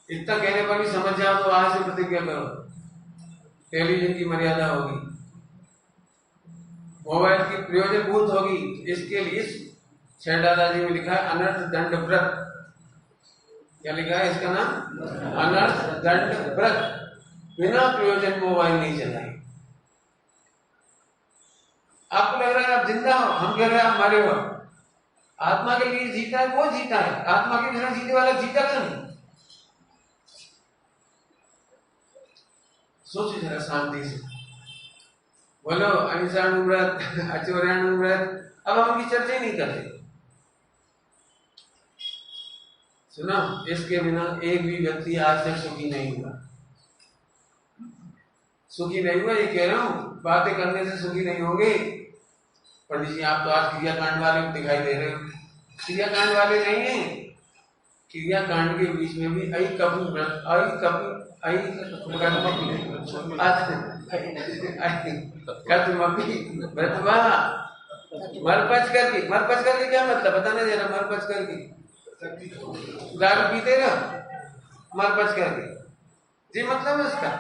इतना कहने पर भी समझ जाओ तो आज से प्रतिज्ञा करो, टेलीविजन की मर्यादा होगी, मोबाइल की प्रयोजनभूत होगी। इसके लिए दादाजी में लिखा है अनर्थ दंड व्रत। क्या लिखा है इसका नाम? अनर्थ दंड व्रत। बिना प्रयोजन मोबाइल नहीं चलाएंगे। आपको लग रहा है आप जिंदा हो, हम कह रहे हैं आप मरे हो। आत्मा के लिए जीता है वो जीता है, आत्मा के बिना जीने वाला जीता क्यों नहीं? सोचो जरा शांति से। बोलो अहिंसानुव्रत, अचौर्यानुव्रत, अब हम उनकी चर्चा ही नहीं करते। सुनो, इसके बिना एक भी व्यक्ति आज तक सुखी नहीं हुआ। सुखी नहीं हुआ ये कह रहा हूं, बातें करने से सुखी नहीं होंगे। पंडित जी आप तो आज क्रियाकांड वाले दिखाई दे रहे हो, क्रियाकांड वाले नहीं है। क्रियाकांड के बीच में भी आई कभी मरपच करके क्या मतलब बताना जरा। मरपच करके दारू पीते ना, मरपच करके जी मतलब है उसका।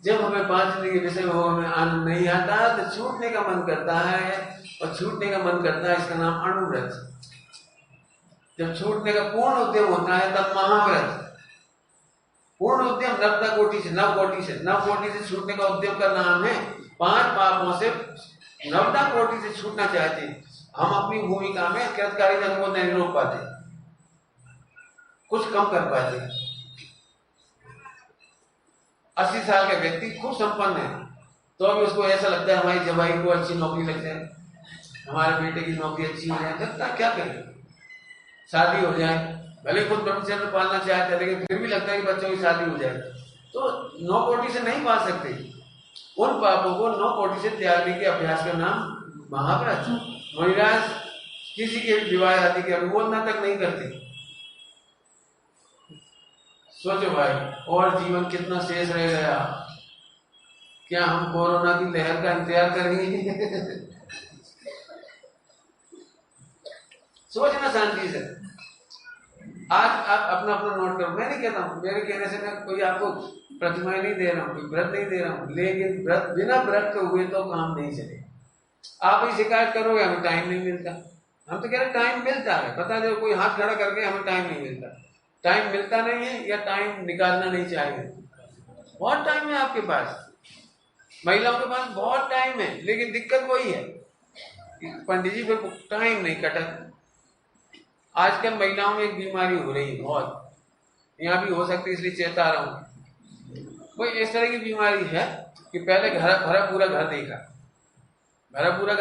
जब हमें पांच के विषय में हमें आनंद नहीं आता तो छूटने का मन करता है, और छूटने का मन करता है, इसका नाम अणुव्रत। जब छूटने का पूर्ण उद्यम होता है तब महाव्रत। पूर्ण उद्यम नवदा कोटि से, नव कोटि से छूटने का उद्यम का नाम है। 5 पापों से नवदा कोटि से छूटना चाहते हैं। हम अपनी भूमिका में कृतकारी जन को नहीं रोक पाते, कुछ कम कर पाते। 80 साल का व्यक्ति खूब संपन्न है, तो अभी उसको ऐसा लगता है हमारी जवाई को अच्छी नौकरी लग जाए, हमारे बेटे की नौकरी अच्छी हो जाए। लगता क्या करें, शादी हो जाए। भले खुद ब्रह्मचर्य पालना चाहते हैं, लेकिन फिर भी लगता है कि बच्चों की शादी हो जाए। तो 9 कोटि से नहीं पा सकते। उन पापों को 9 कोटि से त्यागने के अभ्यास का नाम महाव्रत। महाराज किसी के विवाह आदि की अनुमोदना तक नहीं करते। सोचो भाई, और जीवन कितना शेष रह गया। क्या हम कोरोना की लहर का इंतजार करेंगे? सोचना शांति से। आज आप अपना अपना नोट करो। मैं नहीं कहता हूं, मेरे कहने से मैं कोई आपको प्रतिमाएं नहीं दे रहा हूं, कोई व्रत नहीं दे रहा हूं, लेकिन व्रत बिना व्रत के हुए तो काम नहीं चले। आप ही शिकायत करोगे हमें टाइम नहीं मिलता। हम तो कह रहे टाइम मिलता है, बता दो कोई हाथ खड़ा करके हमें टाइम नहीं मिलता। टाइम मिलता नहीं है या टाइम निकालना नहीं चाहिए? बहुत टाइम है आपके पास, महिलाओं के पास बहुत टाइम है, लेकिन दिक्कत वही है पंडित जी फिर टाइम नहीं कटा। आजकल महिलाओं में एक बीमारी हो रही है बहुत, यहाँ भी हो सकती है इसलिए चेता रहा हूँ। कोई इस तरह की बीमारी है कि पहले भरा पूरा घर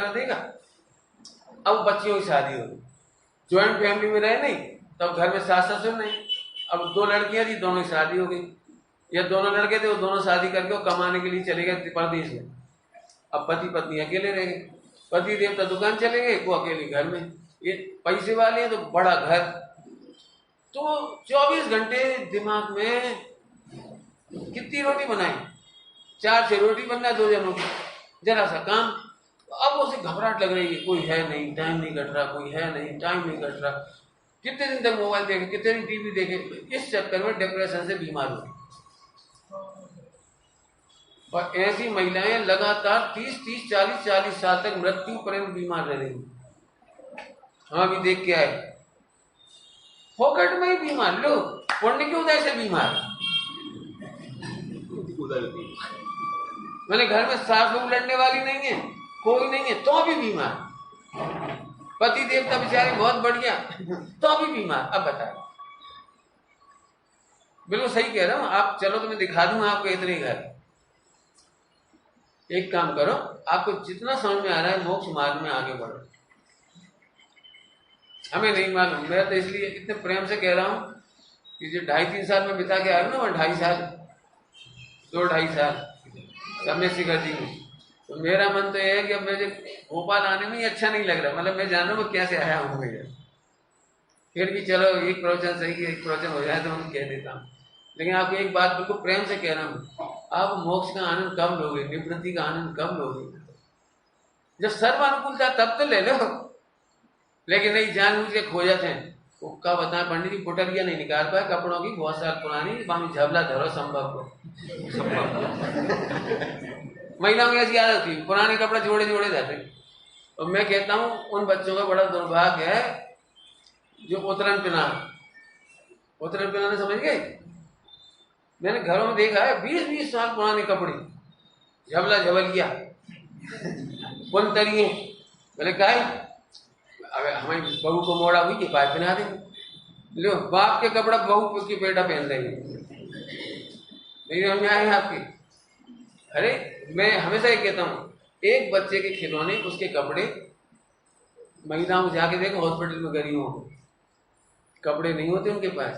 देखा, अब बच्चियों की शादी हो गई, ज्वाइंट फैमिली में रहे नहीं, तब घर में सास ससुर नहीं, अब 2 लड़कियां थी, दोनों की शादी हो गई, या दोनों लड़के थे वो दोनों शादी करके वो कमाने के लिए चले गए परदेश में। अब पति पत्नी अकेले रह गए, पति देवता दुकान चले गए, वो अकेले घर में। ये पैसे वाले हैं तो बड़ा घर, तो 24 घंटे दिमाग में कितनी रोटी बनाई, 4 से रोटी बनना 2 जनों की, जरा सा काम। अब उसे घबराहट लग रही है, कोई है नहीं, टाइम नहीं कट रहा, कोई है नहीं, टाइम नहीं कट रहा। कितने दिन तक मोबाइल देखे, कितने दिन टीवी देखे, इस चक्कर में डिप्रेशन से बीमार हुई। और ऐसी महिलाएं लगातार 30-40 साल तक मृत्यु पर्यंत बीमार रह रही। हम अभी देख के आए, फोकट में ही बीमार, लो पुण्य के उदय से बीमार। मैंने घर में सास बहू लड़ने वाली नहीं है, कोई नहीं है, तो भी बीमार। पति देवता बेचारे बहुत बढ़िया, तो भी बीमार। अब बताए, बिल्कुल सही कह रहा हूं। आप चलो तो मैं दिखा दूंगा आपको इतने घर। एक काम करो, आपको जितना समझ में आ रहा है मोक्ष मार्ग में आगे बढ़ो। हमें नहीं मालूम, मैं तो इसलिए इतने प्रेम से कह रहा हूं कि जो 2.5-3 साल में बिता के आया ना, मैं 2.5 साल 2-2.5 साल सब में शिखर जी में, तो मेरा मन तो यह है कि अब मुझे भोपाल आने में ही अच्छा नहीं लग रहा। मतलब मैं जान रहा हूँ कैसे आया हूँ भैया, फिर भी चलो एक प्रवचन सही है, एक प्रवचन हो जाए तो मैं कह देता हूँ। लेकिन आपको एक बात बिल्कुल प्रेम से कह रहा हूँ, आप मोक्ष का आनंद कब लोगे, निवृत्ति का आनंद कब लोगे? जब सर्व अनुकूलता तब तो ले लो, लेकिन नहीं, जानबूझ के खो जाते हैं। वो क्या बताएं, पंडित जी पुटरिया नहीं निकाल पाए कपड़ों की, बहुत साल पुरानी, बामी झबला धरो संभव को। महिलाओं की ऐसी आदत थी, पुराने कपड़े जोड़े जाते। और मैं कहता हूँ उन बच्चों का बड़ा दुर्भाग्य है जो उतरन पिनाने समझ गए। मैंने घरों में देखा है 20-20 साल पुराने कपड़े, झबला झबलिया पुनतरिये। बोले काय अगर हमारी बहू को मोड़ा हुई कि पाइप पहना देंगे। लो बाप के कपड़ा बहू की बेटा पहन रही है, नहीं समझ में आए आपके? अरे मैं हमेशा ये कहता हूँ, एक बच्चे के खिलौने, उसके कपड़े, महिलाओं को जाके देखो हॉस्पिटल में गरीबों को कपड़े नहीं होते उनके पास,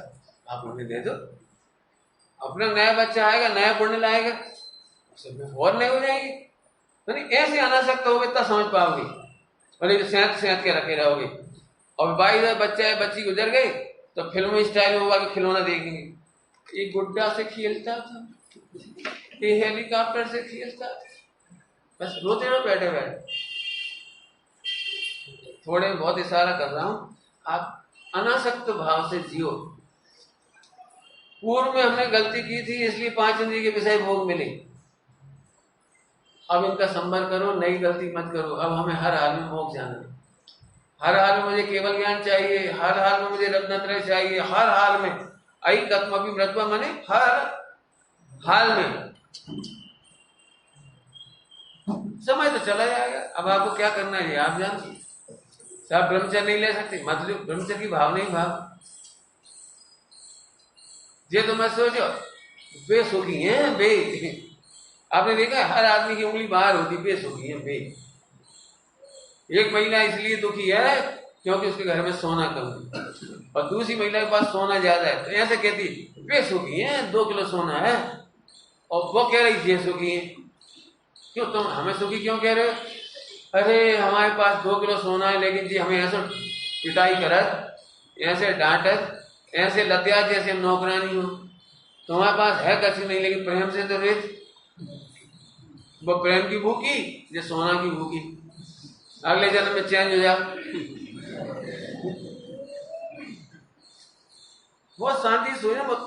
आप उन्हें दे दो। अपना नया बच्चा आएगा, नया पढ़ने लाएगा, सब और नए हो जाएंगे। तो नहीं ऐसे अनासक्त होगे तब समझ पाओगे, और सेहत के रखे रहोगे। और 22 बच्चा है, बच्ची गुजर गई तो फिल्म स्टाइल होगा कि खिलौना देखेंगे। ये गुड्डा से खेलता था, ये हेलीकॉप्टर से खेलता था, बस रोते रहो बैठे बैठे। थोड़े बहुत इशारा कर रहा हूं, आप अनासक्त भाव से जियो। पूर्व में हमने गलती की थी इसलिए 5 इंद्रिय के विषय भोग मिले, अब इनका संवर करो, नई गलती मत करो। अब हमें हर हाल में मोक्ष जाना है, हर हाल में मुझे केवल ज्ञान चाहिए, हर हाल में मुझे रत्नत्रय चाहिए, हर हाल में ऐकत्वमपि मृत्वा, माने हर हाल में। समय तो चला जाएगा, अब आपको क्या करना है आप जानते। आप ब्रह्मचर्य नहीं ले सकते, मतलब ब्रह्मचर्य की भाव नहीं भाव ये तो मैं सोचो बेसुखी है बे। आपने देखा हर आदमी की उंगली बाहर होती, बेसुखी है बे। एक महिला इसलिए दुखी है क्योंकि उसके घर में सोना कम है, और दूसरी महिला के पास सोना ज्यादा है, तो ऐसे कहती बेसुखी है, 2 किलो सोना है, और वो कह रही थी सुखी है। क्यों तुम हमें सुखी क्यों कह रहे हो? अरे हमारे पास 2 किलो सोना है, लेकिन जी हमें ऐसे पिटाई करत, ऐसे डांटत, ऐसे लत्या जैसे नौकरानी हो। तुम्हारे पास है कछु नहीं, लेकिन प्रेम से तो रेत। वो प्रेम की भूखी, ये सोना की भूखी, अगले जन्म में चेंज हो जाओ। बहुत शांति से सोचो, बहुत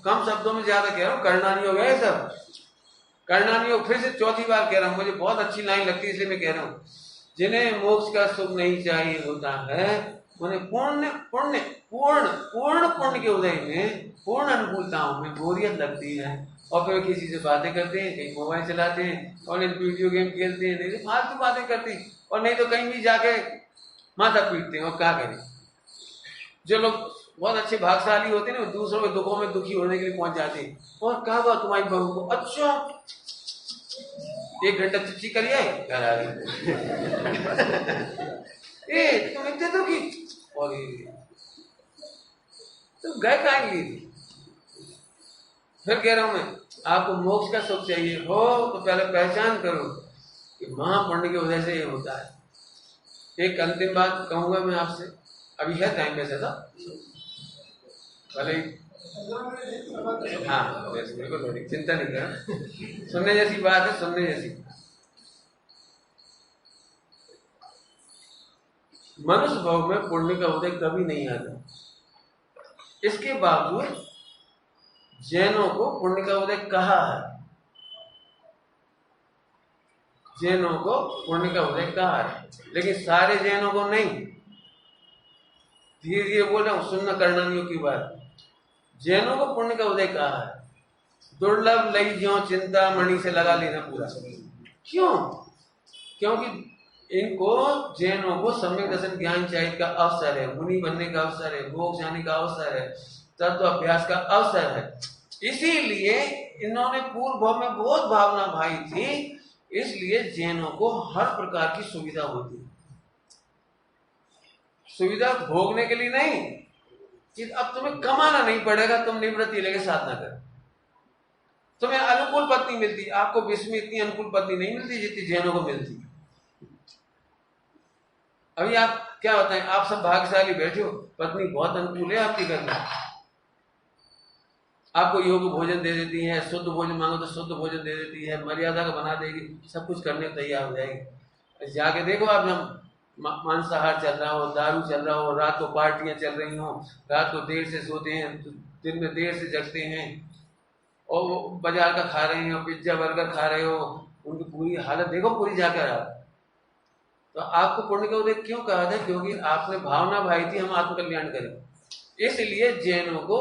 कम शब्दों में ज्यादा कह रहा हूँ, करना नहीं हो गया सब, करना नहीं हो। फिर से चौथी बार कह रहा हूँ, मुझे बहुत अच्छी लाइन लगती है इसलिए मैं कह रहा हूँ। जिन्हें मोक्ष का सुख नहीं चाहिए होता है, उन्हें पूर्ण पुण्य के उदय में, पूर्ण अनुकूलताओं में बोरियत लगती है, और फिर किसी से बातें करते हैं, कहीं मोबाइल चलाते हैं, और नहीं वीडियो गेम खेलते हैं, नहीं तो फालतू बातें करते हैं, और नहीं तो कहीं भी जाके माथा पीटते हैं। और क्या करें, जो लोग बहुत अच्छे भागशाली होते हैं ना, दूसरों के दुखों में दुखी होने के लिए पहुंच जाते हैं। और क्या हुआ तुम्हारी बहू को? अच्छा 1 घंटा चिट्ठी करिए, घर आ गई। तुम इतने दुखी, और तुम गए कहाँ लिए? फिर कह रहा हूं मैं, आपको मोक्ष का सुख चाहिए हो तो पहले पहचान करो कि महापुण्य की वजह से ये होता है। एक अंतिम बात कहूंगा मैं आपसे, अभी है टाइम वैसे था भले, हाँ बिल्कुल थोड़ी चिंता नहीं कर, सुनने जैसी बात है, सुनने जैसी। मनुष्य भाव में पुण्य का उदय कभी नहीं आता, इसके बावजूद जैनों को पुण्य का उदय कहा है, जैनों को पुण्य का उदय कहा है, लेकिन सारे जैनों को नहीं। धीरे धीरे बोल रहा हूं, सुनना करना नहीं की बात। जैनों को पुण्य का उदय कहा है, दुर्लभ लई ज्यों चिंता मणि से लगा लेना पूरा। क्यों? क्योंकि इनको जैनों को सम्यक दर्शन ज्ञान चाहिए का अवसर है, मुनि बनने का अवसर है, मोक्ष जाने का अवसर है, तत्व अभ्यास का अवसर है। इसीलिए इन्होंने पूर्व भाव में बहुत भावना भाई थी, इसलिए जैनों को हर प्रकार की सुविधा होती है। सुविधा भोगने के लिए नहीं कि अब तुम्हें कमाना नहीं पड़ेगा, तुम निवृत्ति लेके साधना कर, तुम्हें अनुकूल पत्नी मिलती। आपको विश्व में इतनी अनुकूल पत्नी नहीं मिलती जितनी जैनों को मिलती। अभी आप क्या बताएं, आप सब भाग्यशाली बैठे हो, पत्नी बहुत अनुकूल है आपके घर में, आपको योग्य भोजन दे देती है, शुद्ध भोजन मांगो तो शुद्ध भोजन दे देती है, मर्यादा का बना देगी, सब कुछ करने को तैयार हो जाएगी। जाके देखो आप, जब मांसाहार चल रहा हो, दारू चल रहा हो, रात को पार्टियां चल रही हो, रात को देर से सोते हैं, दिन में देर से जगते हैं, और वो बाजार का खा रहे हो, पिज्जा बर्गर खा रहे हो, उनकी पूरी हालत देखो पूरी जाकर आप। तो आपको पुण्य का उदय क्यों कहा था? क्योंकि आपने भावना भाई थी हम आत्मकल्याण करें। इसलिए जैनों को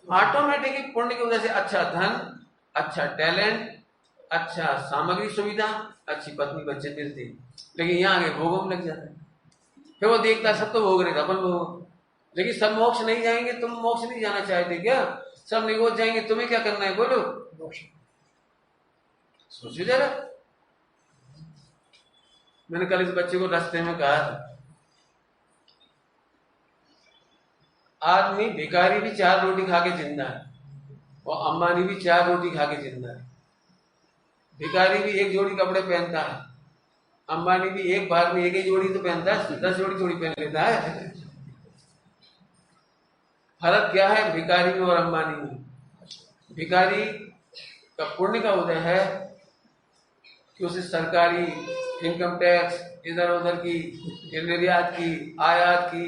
ऑटोमेटिकली पुण्य की वजह से अच्छा धन, अच्छा टैलेंट, अच्छा सामग्री सुविधा, अच्छी पत्नी बच्चे मिलते हैं, लेकिन यहाँ आगे भोगों में लग जाता है। फिर वो देखता सब तो भोग रहे थे, अपन भोग, लेकिन सब मोक्ष नहीं जाएंगे। तुम मोक्ष नहीं जाना चाहते क्या? सब निगोज जाएंगे, तुम्हें क्या करना है बोलो? सोचो जरा। मैंने कल इस बच्चे को रास्ते में कहा था, आदमी भिखारी भी 4 रोटी खा के जिंदा है, और अंबानी भी 4 रोटी खा के जिंदा है। भिखारी भी 1 जोड़ी कपड़े पहनता है, अंबानी भी एक बार में 1 ही जोड़ी तो पहनता है, 10 जोड़ी थोड़ी पहन लेता है। फर्क क्या है भिखारी में और अंबानी में? भिखारी का पुण्य का उदय है कि उसे सरकारी इनकम टैक्स, इधर उधर की, निर्यात की, आयात की,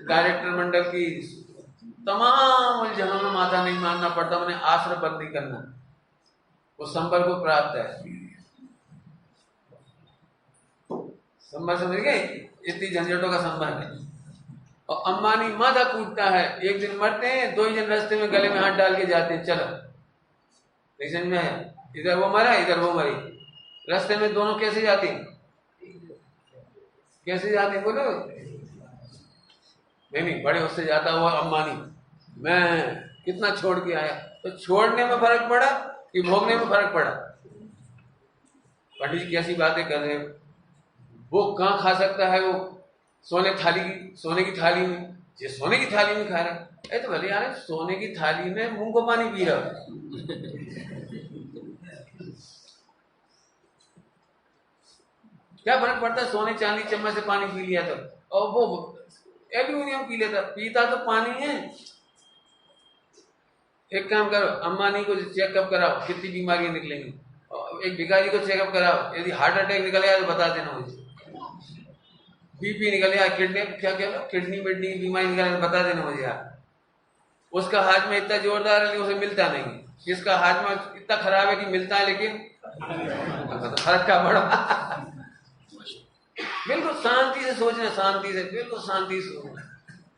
डायरेक्टर मंडल की तमाम उलझनों में माथा नहीं मारना पड़ता, मैंने आश्रय बंदी करना, वो संबर को प्राप्त है। संबर समझ गए, इतनी झंझटों का संबर है। और अंबानी माथा कूटता है, एक दिन मरते हैं, 2 ही जन रास्ते में गले में हाथ डाल के जाते हैं, चलो नहीं समझ में है, इधर वो मरा इधर वो मरी, रास्ते में दोनों कैसे जाते हैं, कैसे जाते हैं बोलो? नहीं बड़े उससे जाता हुआ अंबानी, मैं कितना छोड़ के आया, तो छोड़ने में फर्क पड़ा कि भोगने में फर्क पड़ा? पंडित जी कैसी बातें कर रहे हैं, वो कहाँ खा सकता है, वो सोने की थाली में, ये सोने की थाली में खा रहे हैं, तो भले यार सोने की थाली में मुंह को पानी पी रहा क्या फर्क पड़ता है? सोने चांदी चम्मच से पानी पी लिया तो, और वो एल्यूमिनियम पी लेता, पीता तो पानी है। एक काम करो, अंबानी को चेकअप कराओ, कितनी बीमारियां निकलेंगी, और एक भिखारी को चेकअप कराओ, यदि हार्ट अटैक निकल आया तो बता देना मुझे, बीपी निकल आया, किडनी मिडनी की बीमारी निकल आया तो बता देना मुझे यार। उसका हाथ में इतना जोरदार है, उसे मिलता नहीं, इसका हाथ में इतना खराब है कि मिलता है, लेकिन फर्क का बड़ा। बिल्कुल शांति से सोचना, शांति से, बिल्कुल शांति से सोचना,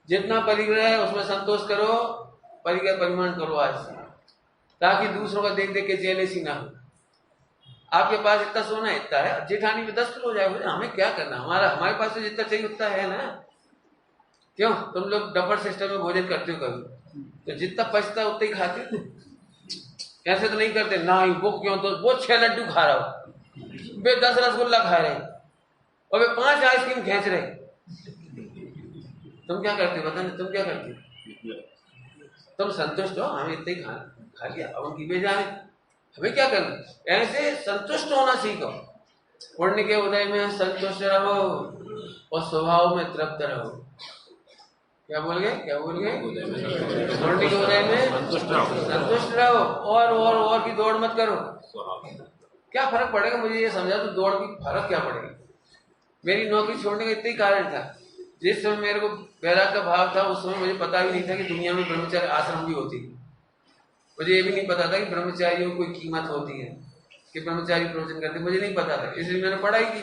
जितना परिग्रह है उसमें संतोष करो, परिग्रह परिमाण करो आज से, ताकि दूसरों का देख देख के जेलसी ना हो। आपके पास इतना सोना इतना है, जेठानी में 10 किलो हो जाए, हमें क्या करना, हमारे पास तो जितना चाहिए उतना है ना। क्यों तुम लोग डबल सिस्टम में भोजन करते हो कभी, तो जितना बचता है उतना ही खाते हो, ऐसे तो नहीं करते ना ही। वो क्यों, तो वो 6 लड्डू खा रहा हो, वे 10 रसगुल्ला खा रहे, और वे 5 आइसक्रीम खींच रहे, तुम क्या करते हो बताना, तुम क्या करते हो? तुम संतुष्ट हो, हमें इतना ही खा लिया, अब उनकी बेजाने, हमें क्या करना? ऐसे संतुष्ट होना सीखो, पुण्य के उदय में संतुष्ट रहो और स्वभाव में तृप्त रहो। क्या बोल गए? पुण्य के उदय में संतुष्ट रहो, और की दौड़ मत करो। क्या फर्क पड़ेगा मुझे ये समझा, तो दौड़ की फर्क क्या पड़ेगा? मेरी नौकरी छोड़ने का इतना ही कारण था, जिस समय मेरे को वैराग्य का भाव था, उस समय मुझे पता भी नहीं था कि दुनिया में ब्रह्मचर्य आश्रम भी होती है। मुझे ये भी नहीं पता था कि ब्रह्मचारियों को कोई कीमत होती है, कि ब्रह्मचारी प्रवचन करते, मुझे नहीं पता था, इसलिए मैंने पढ़ाई की।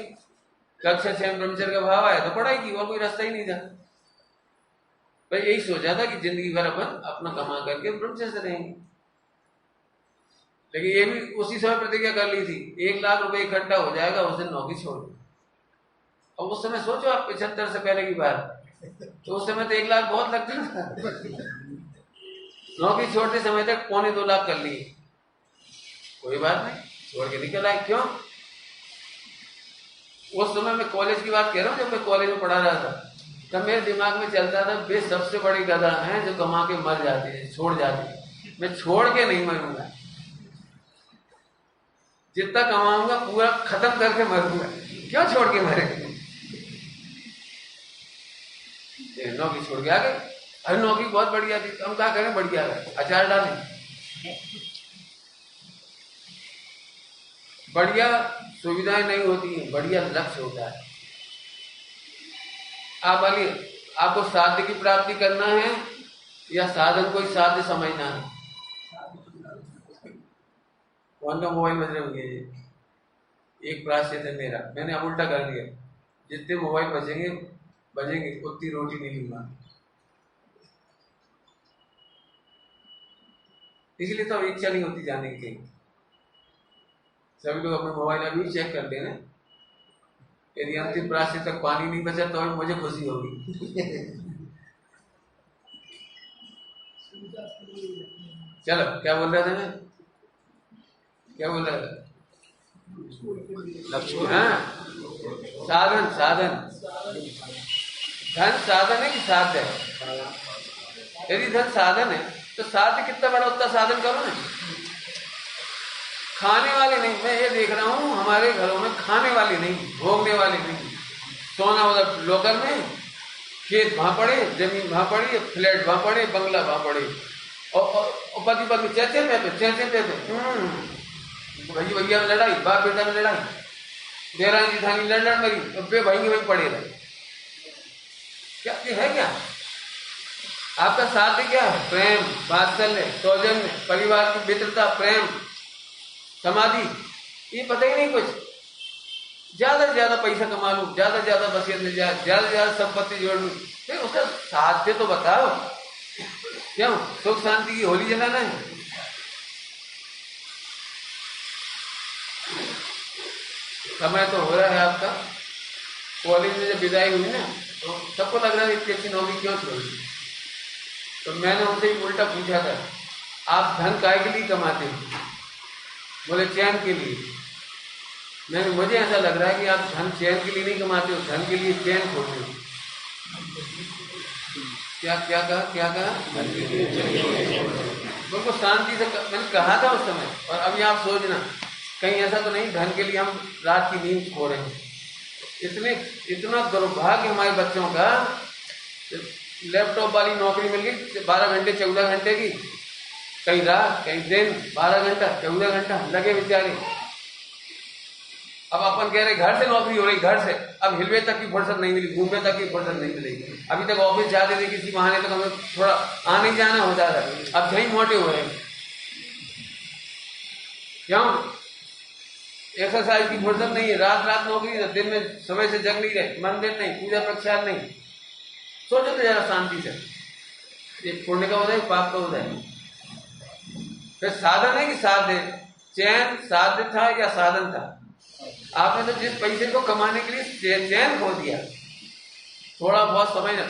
कक्षा 6 में ब्रह्मचर्य का भाव आया तो पढ़ाई की, और कोई रास्ता ही नहीं था। पर यही सोचा था कि जिंदगी भर अपन अपना कमा करके ब्रह्मचर्य से रहेंगे, लेकिन ये भी उसी समय प्रतिज्ञा कर ली थी, 1 लाख रुपए इकट्ठा हो जाएगा उस दिन नौकरी छोड़। और उस समय सोचो आप 75 से पहले की बात, तो उस समय तो 1 लाख बहुत लगता था। नौकरी छोड़ते समय तक 2.25 लाख कर लिए, कोई बात नहीं, छोड़ के निकल आए। क्यों? उस समय मैं कॉलेज की बात कह रहा हूँ, जब मैं कॉलेज में पढ़ा रहा था, तब मेरे दिमाग में चलता था, वे सबसे बड़ी गधा हैं जो कमा के मर जाते हैं, छोड़ जाते हैं, मैं छोड़ के नहीं मरूंगा, जितना कमाऊंगा पूरा खत्म करके मरूंगा, क्यों छोड़ के मरेंगे? नौकरी छोड़ के आ गए। अरे नौकरी बहुत बढ़िया थी, हम क्या करें, बढ़िया है, अचार डालें, बढ़िया सुविधाएं नहीं होती है, बढ़िया लक्ष्य होता है। आप बोलिए, आपको साध्य की प्राप्ति करना है या साधन को ही साध्य समझना है? कौन सा मोबाइल बज रहे होंगे? एक प्राश्चित है मेरा, मैंने अब उल्टा कर दिया, जितने मोबाइल बजेंगे उतनी रोटी नहीं लूंगा, इसलिए तो इच्छा नहीं होती जाने की। सभी लोग अपने मोबाइल अभी चेक कर लेना, यदि अंतिम प्राश्चित तक पानी नहीं बचा तो मुझे खुशी होगी। चलो, क्या बोल रहे थे मैं, क्या बोल रहा था? हाँ, साधन धन साधन है कि साध्य है? यदि धन साधन है तो साध्य कितना बड़ा उतना साधन करो ना। खाने वाले नहीं, मैं ये देख रहा हूँ हमारे घरों में खाने वाले नहीं, भोगने वाले नहीं। सोना उधर लोकल में, खेत वहां पड़े, जमीन वहां पड़ी, फ्लैट वहां पड़े, बंगला वहां पड़े, और पति पत्नी चेचे पे भैया में लड़ाई, बाप बेटा में लड़ाई, देरानी जिठानी लड़ मरी, अब भाई वहीं पड़े रहे। क्या ये है क्या? आपका साध्य क्या है? प्रेम, वात्सल्य, सौजन्य, परिवार की मित्रता, प्रेम, समाधि, ये पता ही नहीं कुछ। ज्यादा से ज्यादा पैसा कमा लूं, ज्यादा से ज्यादा वसीयत मिल जाए, ज्यादा से ज्यादा संपत्ति जोड़ लूं, फिर उसका साध्य तो बताओ। क्यों? सुख शांति की होली जलाना है? समय तो हो रहा है आपका। कॉलेज में जब विदाई हुई ना, तो सबको लग रहा है इतनी अच्छी नौकरी क्यों छोड़ी। तो मैंने उनसे ही उल्टा पूछा था, आप धन काय के लिए कमाते हो? बोले चैन के लिए। मुझे ऐसा लग रहा है कि आप धन चैन के लिए नहीं कमाते हो, धन के लिए चैन खोते हो। क्या क्या कहा? क्या कहा? बिल्कुल शांति से मैंने कहा था उस समय। और अभी आप सोचना, कहीं ऐसा तो नहीं धन के लिए हम रात की नींद खो रहे हैं। इतना दुर्भाग्य हमारे बच्चों का। लैपटॉप वाली नौकरी मिल गई, 12 घंटे 14 घंटे की, कहीं रात कहीं दिन, 12 घंटा 14 घंटा लगे बेचारे। अब अपन कह रहे घर से नौकरी हो रही, घर से। अब हिलवे तक की फुर्सत नहीं मिली, घूमने तक की फुर्सत नहीं मिलेगी। अभी तक ऑफिस जाते थे किसी बहाने तक हमें थोड़ा आने जाना होता था, अब कहीं मोटे हो रहे हैं। क्यों? एक्सरसाइज की फुर्सत नहीं है, रात रात नौकरी, दिन में समय से जग नहीं रहे, मंदिर नहीं, पूजा प्रक्षाल नहीं। सोचो तो जरा शांति से। ये पुण्य का उदय, पाप का उदय। फिर साधन है कि साध्य? चैन साध्य था या साधन था? आपने तो जिस पैसे को कमाने के लिए चैन खो दिया। थोड़ा बहुत समझना।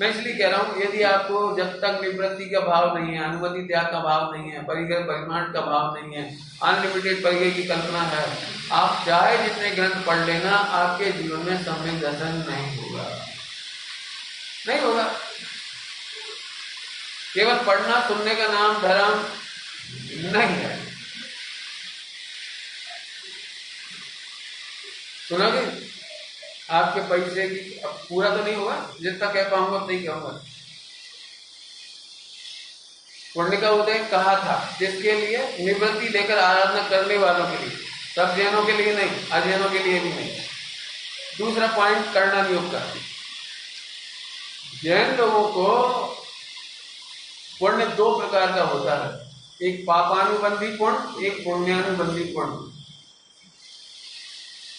मैं इसलिए कह रहा हूं, यदि आपको जब तक निवृत्ति का भाव नहीं है, अनुमति त्याग का भाव नहीं है, परिग्रह परिमाण का भाव नहीं है, अनलिमिटेड परिग्रह की कल्पना है, आप चाहे जितने ग्रंथ पढ़ लेना, आपके जीवन में सम्यक दर्शन नहीं होगा। नहीं होगा। केवल पढ़ना सुनने का नाम धर्म नहीं है। सुनोगे? आपके पैसे की अब पूरा तो नहीं होगा, जितना कह पाऊंगा उतना ही कहूंगा। पुण्य का उदय कहा था जिसके लिए? निवृत्ति लेकर आराधना करने वालों के लिए, सब जैनों के लिए नहीं, अजैनों के लिए भी नहीं। दूसरा पॉइंट, करना नियोग का। जैन लोगों को पुण्य 2 प्रकार का होता है, एक पापानुबंधी पुण्य, एक पुण्यानुबंधी पुण्य।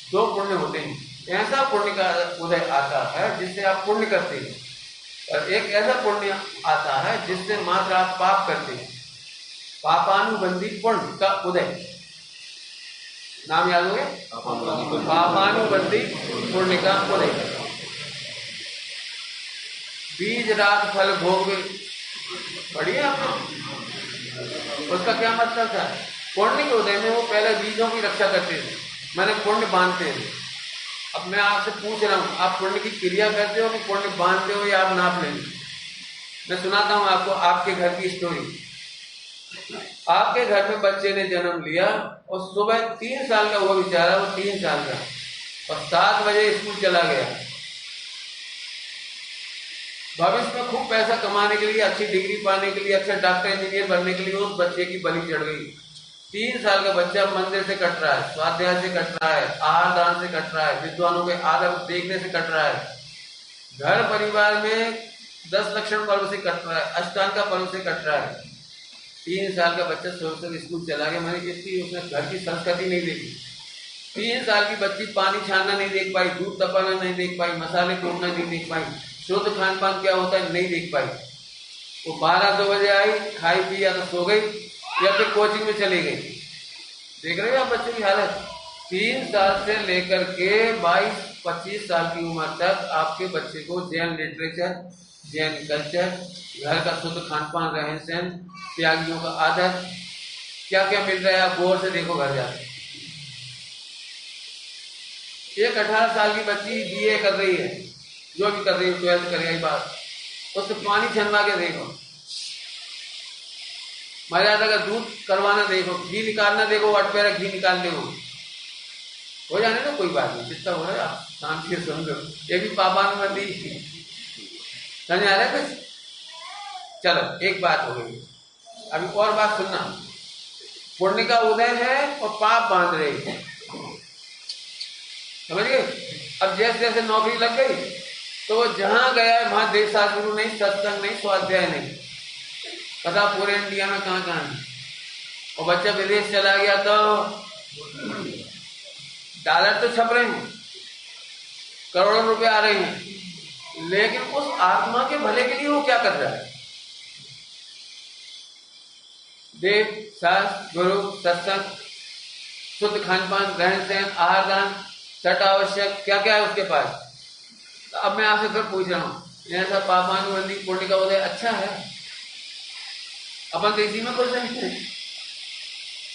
2 पुण्य होते हैं। ऐसा पुण्य का उदय आता है जिससे आप पुण्य करते हैं, और एक ऐसा पुण्य आता है जिससे मात्र आप पाप करते हैं। पापानुबंधी पुण्य का उदय, नाम याद हो गया? पापानुबंधी पुण्य का उदय। बीज राग फल भोग, बढ़िया। उसका क्या मतलब था? पुण्य के उदय में वो पहले बीजों की रक्षा करते थे, मैंने पुण्य बांधते थे। अब मैं आपसे पूछ रहा हूं, आप पुण्य की क्रिया करते हो कि पुण्य बांधते हो, या आप नाप लेंगे? मैं सुनाता हूं आपको आपके घर की स्टोरी। आपके घर में बच्चे ने जन्म लिया और सुबह 3 साल का हुआ बेचारा, वो 3 साल का, और 7 बजे स्कूल चला गया। भविष्य में खूब पैसा कमाने के लिए, अच्छी डिग्री पाने के लिए, अच्छा डॉक्टर इंजीनियर बनने के लिए उस बच्चे की बलि चढ़ गई। 3 साल का बच्चा मंदिर से कट रहा है, स्वाध्याय से कट रहा है, आहार दान से कट रहा है, विद्वानों के आदर देखने से कट रहा है, घर परिवार में 10 लक्षण पर्व से कट रहा है, अष्टांग का पर्व से कट रहा है। 3 साल का बच्चा सुबह स्कूल चला गया। मैंने इतनी उसने घर की संस्कृति नहीं देखी। 3 साल की बच्ची पानी छानना नहीं देख पाई, दूध तपाना नहीं देख पाई, मसाले कूटना नहीं देख पाई, शुद्ध खान पान क्या होता है नहीं देख पाई। वो 12-2 बजे आई, खाई पी, या तो सो गई या फिर कोचिंग में चली गई। देख रहे हो आप बच्चे की हालत? 3 साल से लेकर के 22-25 साल की उम्र तक आपके बच्चे को जैन लिटरेचर, जैन कल्चर, घर का शुद्ध खान पान, रहन सहन, त्यागियों का आदर, क्या क्या मिल रहा है आप गौर से देखो घर जाके। एक 18 साल की बच्ची बीए कर रही है, जो भी कर रही है, 12th करेगी बात, उससे पानी छनवा के देखो, मर्यादा का दूध करवाना देखो, घी निकालना देखो, अटपेरा घी निकाल दे, हो जाने ना, कोई बात नहीं, जितना हो रहा है शांति से समझो। ये भी पापानुबंधी समझ आ रहा है कुछ? चलो एक बात हो गई, अभी और बात सुनना। पुण्य का उदय है और पाप बांध रहे हैं, समझ गए? अब जैसे जैसे नौकरी लग गई, तो वो जहां गया वहां देवता गुरु नहीं, सत्संग नहीं, स्वाध्याय नहीं। पता पूरे इंडिया में कहाँ कहाँ है। और बच्चा विदेश चला गया तो डॉलर तो छप रहे हैं, करोड़ों रुपए आ रहे हैं, लेकिन उस आत्मा के भले के लिए वो क्या कर रहा है? देव, शास्त्र, गुरु, सत्संग, शुद्ध खान पान, रहन सहन, आहार दान, छठ आवश्यक, क्या क्या है उसके पास। तो अब मैं आपसे फिर पूछ रहा हूँ, ऐसा पापानुबंधी पुण्य का उदय अच्छा है? अपन तो इसी में खुश हैं।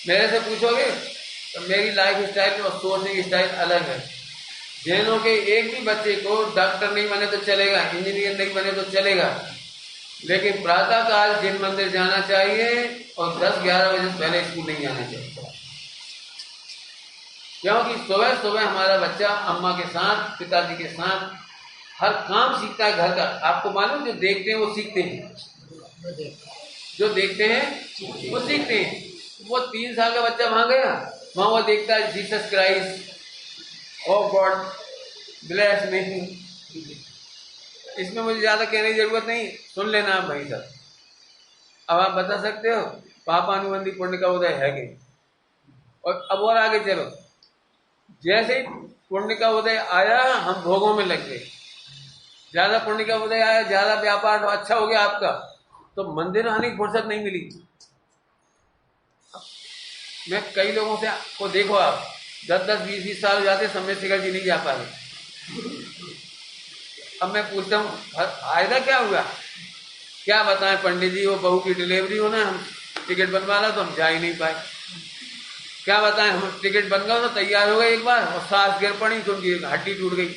मेरे से पूछोगे तो मेरी लाइफ स्टाइल और सोचने की स्टाइल अलग है। जैनों के एक भी बच्चे को डॉक्टर नहीं बने तो चलेगा, इंजीनियर नहीं बने तो चलेगा, लेकिन प्रातः काल जिन मंदिर जाना चाहिए और 10-11 बजे से पहले स्कूल नहीं जाना चाहिए। क्योंकि सुबह सुबह हमारा बच्चा अम्मा के साथ, पिताजी के साथ हर काम सीखता है घर का। आपको मालूम, जो देखते हैं वो सीखते हैं, जो देखते हैं वो सीखते हैं। वो 3 साल का बच्चा वहां गया, वहां वो देखता है जीसस क्राइस्ट, ओ गॉड ब्लेस मी। इसमें मुझे ज्यादा कहने की जरूरत नहीं, सुन लेना आप भाई साहब। अब आप बता सकते हो पापानुबंधी पुण्य का उदय है कि? और अब और आगे चलो, जैसे ही पुण्य का उदय आया हम भोगों में लग गए। ज्यादा पुण्य का उदय आया, ज्यादा व्यापार अच्छा हो गया आपका, तो मंदिर आने की फुर्सत नहीं मिली। मैं कई लोगों से को देखो, आप 10-10, 20-20 साल हो जाते, समय शेखर जी नहीं जा पा रहे। अब मैं पूछता हूँ फायदा क्या हुआ? क्या बताएं पंडित जी, वो बहू की डिलीवरी होना, हम टिकट बनवा ला तो हम जा ही नहीं पाए। क्या बताएं, हम टिकट बन गया तो तैयार हो गए एक बार, और सांस गिर पड़ी तो उनकी हड्डी टूट गई।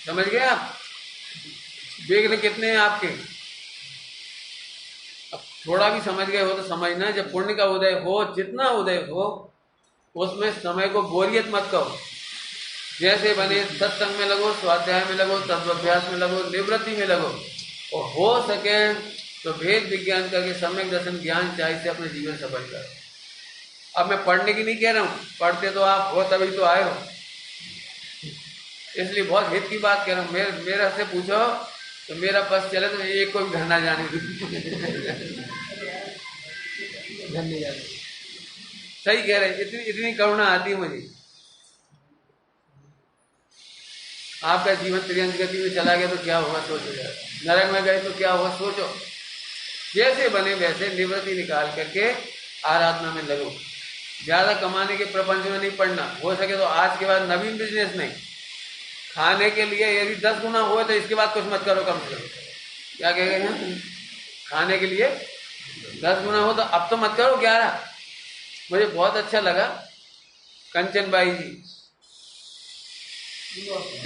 समझ गए आप? विघ्न कितने हैं आपके। अब थोड़ा भी समझ गए हो तो समझना, जब पुण्य का उदय हो, जितना उदय हो, उसमें समय को बोरियत मत करो। जैसे बने सत्संग में लगो, स्वाध्याय में लगो, तत्वाभ्यास में लगो, निवृत्ति में लगो, और हो सके तो भेद विज्ञान करके सम्यक दर्शन ज्ञान चाहिए से अपने जीवन सफल करो। अब मैं पढ़ने की नहीं कह रहा हूँ, पढ़ते तो आप हो तभी तो आए हो, इसलिए बहुत हित की बात कह रहा हूँ। मेरा से पूछो तो मेरा बस चले तो एक को भी घर ना जाने दो। सही कह रहे, इतनी करुणा आती है मुझे। आपका जीवन त्रियंत गति में चला गया तो क्या होगा सोचो यार, नरक में गए तो क्या होगा सोचो। जैसे बने वैसे निवृत्ति निकाल करके आराधना में लगो। ज्यादा कमाने के प्रपंच में नहीं पड़ना, हो सके तो आज के बाद नवीन बिजनेस नहीं। खाने के लिए यदि 10 गुना हुए तो इसके बाद कुछ मत करो कम से कम। क्या कह गए हैं? खाने के लिए 10 गुना हो तो अब तो मत करो 11। मुझे बहुत अच्छा लगा, कंचन बाई जी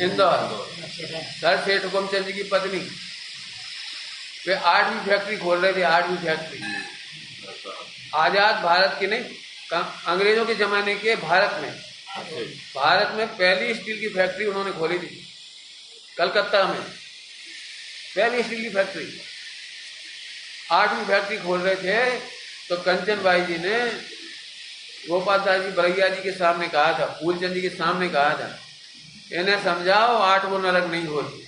इंदौर, सर सेठ हुकुमचंद जी की पत्नी, वे 8वीं फैक्ट्री खोल रहे थे। 8वीं फैक्ट्री आजाद भारत की नहीं, अंग्रेजों के जमाने के भारत में पहली स्टील की फैक्ट्री उन्होंने खोली थी, कलकत्ता में पहली स्टील की फैक्ट्री। 8वीं फैक्ट्री खोल रहे थे तो कंचन बाई जी ने गोपाल दास जी बरैया जी के सामने कहा था, फूलचंद जी के सामने कहा था, इन्हें समझाओ 8 वो नरक नहीं होती।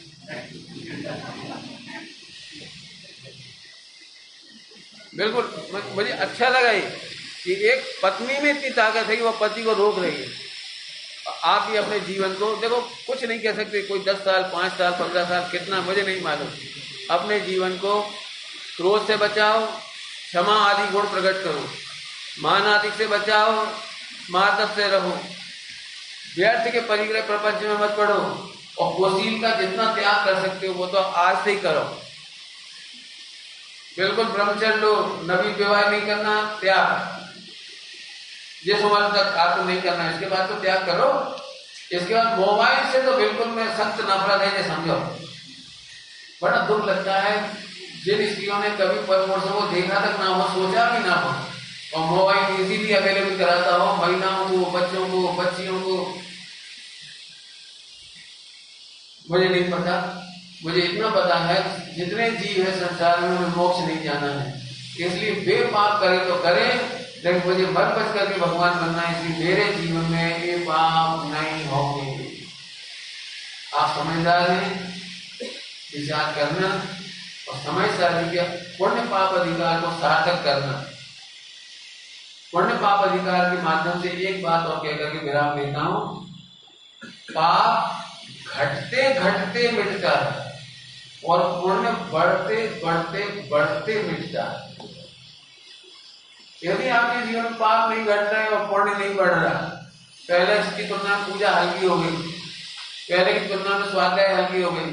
बिल्कुल मुझे अच्छा लगा ये कि एक पत्नी में इतनी ताकत है कि वह पति को रोक रही है। आप भी अपने जीवन को देखो, कुछ नहीं कह सकते, कोई 10 साल, 5 साल, 15 साल, कितना मुझे नहीं मालूम। अपने जीवन को क्रोध से बचाओ, क्षमा आदि गुण प्रकट करो, मान आदि से बचाओ, मार्दव से रहो, व्यर्थ के परिग्रह प्रपंच में मत पड़ो, और वसील का जितना त्याग कर सकते हो वो तो आज से ही करो। बिल्कुल ब्रह्मचर्य लो, नवी विवाह नहीं करना, त्याग। जिस उम्र तक आपको नहीं करना, इसके बाद तो त्याग करो। इसके बाद मोबाइल से तो बिल्कुल मैं सख्त नफरत है, ये समझो। बड़ा दुख लगता है जिन स्त्रियों ने कभी परपुरुषों को देखा तक ना हो, सोचा भी ना हो, और मोबाइल इजीली अवेलेबल कराता हो महिलाओं को, बच्चों को, बच्चियों को। मुझे नहीं पता, मुझे इतना पता है जितने जीव है संसार में उन्हें मोक्ष नहीं जाना है, इसलिए बेपाप करें तो करें, लेकिन मुझे मर बच करके भगवान बनना है, इसलिए मेरे जीवन में ये पाप नहीं होंगे। आप समझदार हैं, विचार करना और समय से अधिक पुण्य पाप अधिकार को सार्थक करना। पुण्य पाप अधिकार के माध्यम से एक बात और कहकर के विराम लेता हूं, पाप घटते घटते मिटता है और पुण्य बढ़ते बढ़ते बढ़ते मिटता है। यदि आपके जीवन में पाप नहीं घट रहा है और पुण्य नहीं बढ़ रहा, पहले इसकी तुलना में पूजा हल्की हो गई, पहले की तुलना में स्वाध्याय हल्की हो गई,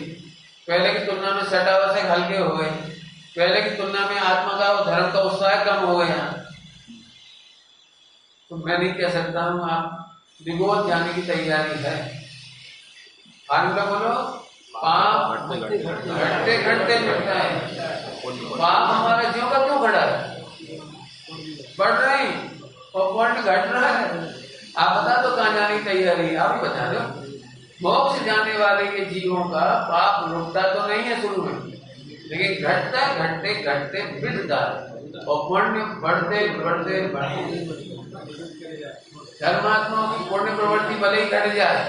पहले की तुलना में सटावसक हल्के हो गए, पहले की तुलना में आत्मा का और धर्म का उत्साह कम हो गया, तो मैं नहीं कह सकता हूं आप विगोद जाने की तैयारी है। आगे बोलो, पाप घटते घटते मिटता है। पाप हमारा ज्यों का क्यों घटा है, बढ़ रहे और पुण्य घट रहा है। आप बता दो कहाँ जाने की तैयारी है, आप ही बता दो। मोक्ष जाने वाले के जीवों का पाप रुकता तो नहीं है शुरू में, लेकिन घटता घटते घटते मिटता है और पुण्य बढ़ते बढ़ते बढ़ते। धर्मात्माओं की पुण्य प्रवृत्ति भले ही घट जाए,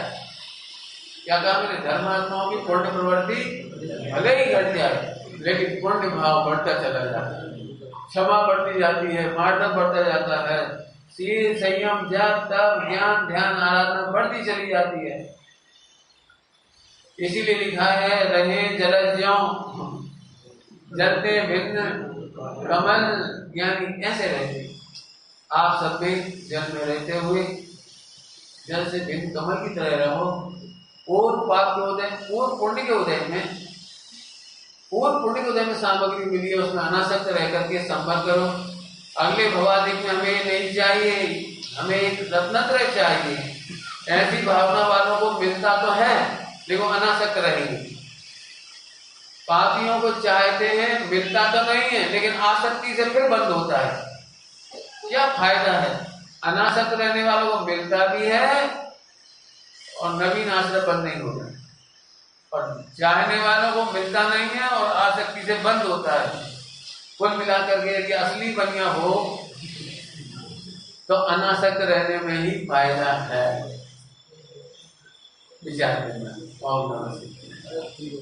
क्या कहा मैंने, धर्मात्माओं की पुण्य प्रवृत्ति भले ही घट जाए, लेकिन पुण्य भाव बढ़ता चला जाता है, क्षमा बढ़ती जाती है, मार्दव बढ़ता जाता है, शील संयम जप तप ज्ञान ध्यान आराधना बढ़ती चली जाती है। इसीलिए लिखा है, रहे जलज ज्यों जलते भिन्न कमल, यानी ऐसे रहते आप सब में जल में रहते हुए जल से भिन्न कमल की तरह रहो। और पाप के उदय और पुण्य के उदय में, और पुण्य के उदय में सामग्री मिली है, उसमें अनासक्त रह करके संपर्क करो। अगले भवादिक में हमें नहीं चाहिए, हमें एक रत्नत्रय चाहिए। ऐसी भावना वालों को मिलता तो है, लेकिन अनासक्त रहेंगे। पापियों को चाहते हैं, मिलता तो नहीं है, लेकिन आसक्ति से फिर बंद होता है। क्या फायदा है, अनासक्त रहने वालों को मिलता भी है और नवीन आश्रय बंद नहीं होता, और चाहने वालों को मिलता नहीं है और आसक्ति से बंद होता है। कुल मिलाकर के यदि असली बनिया हो तो अनासक्त रहने में ही फायदा है। विचार करना। और नमस्ते।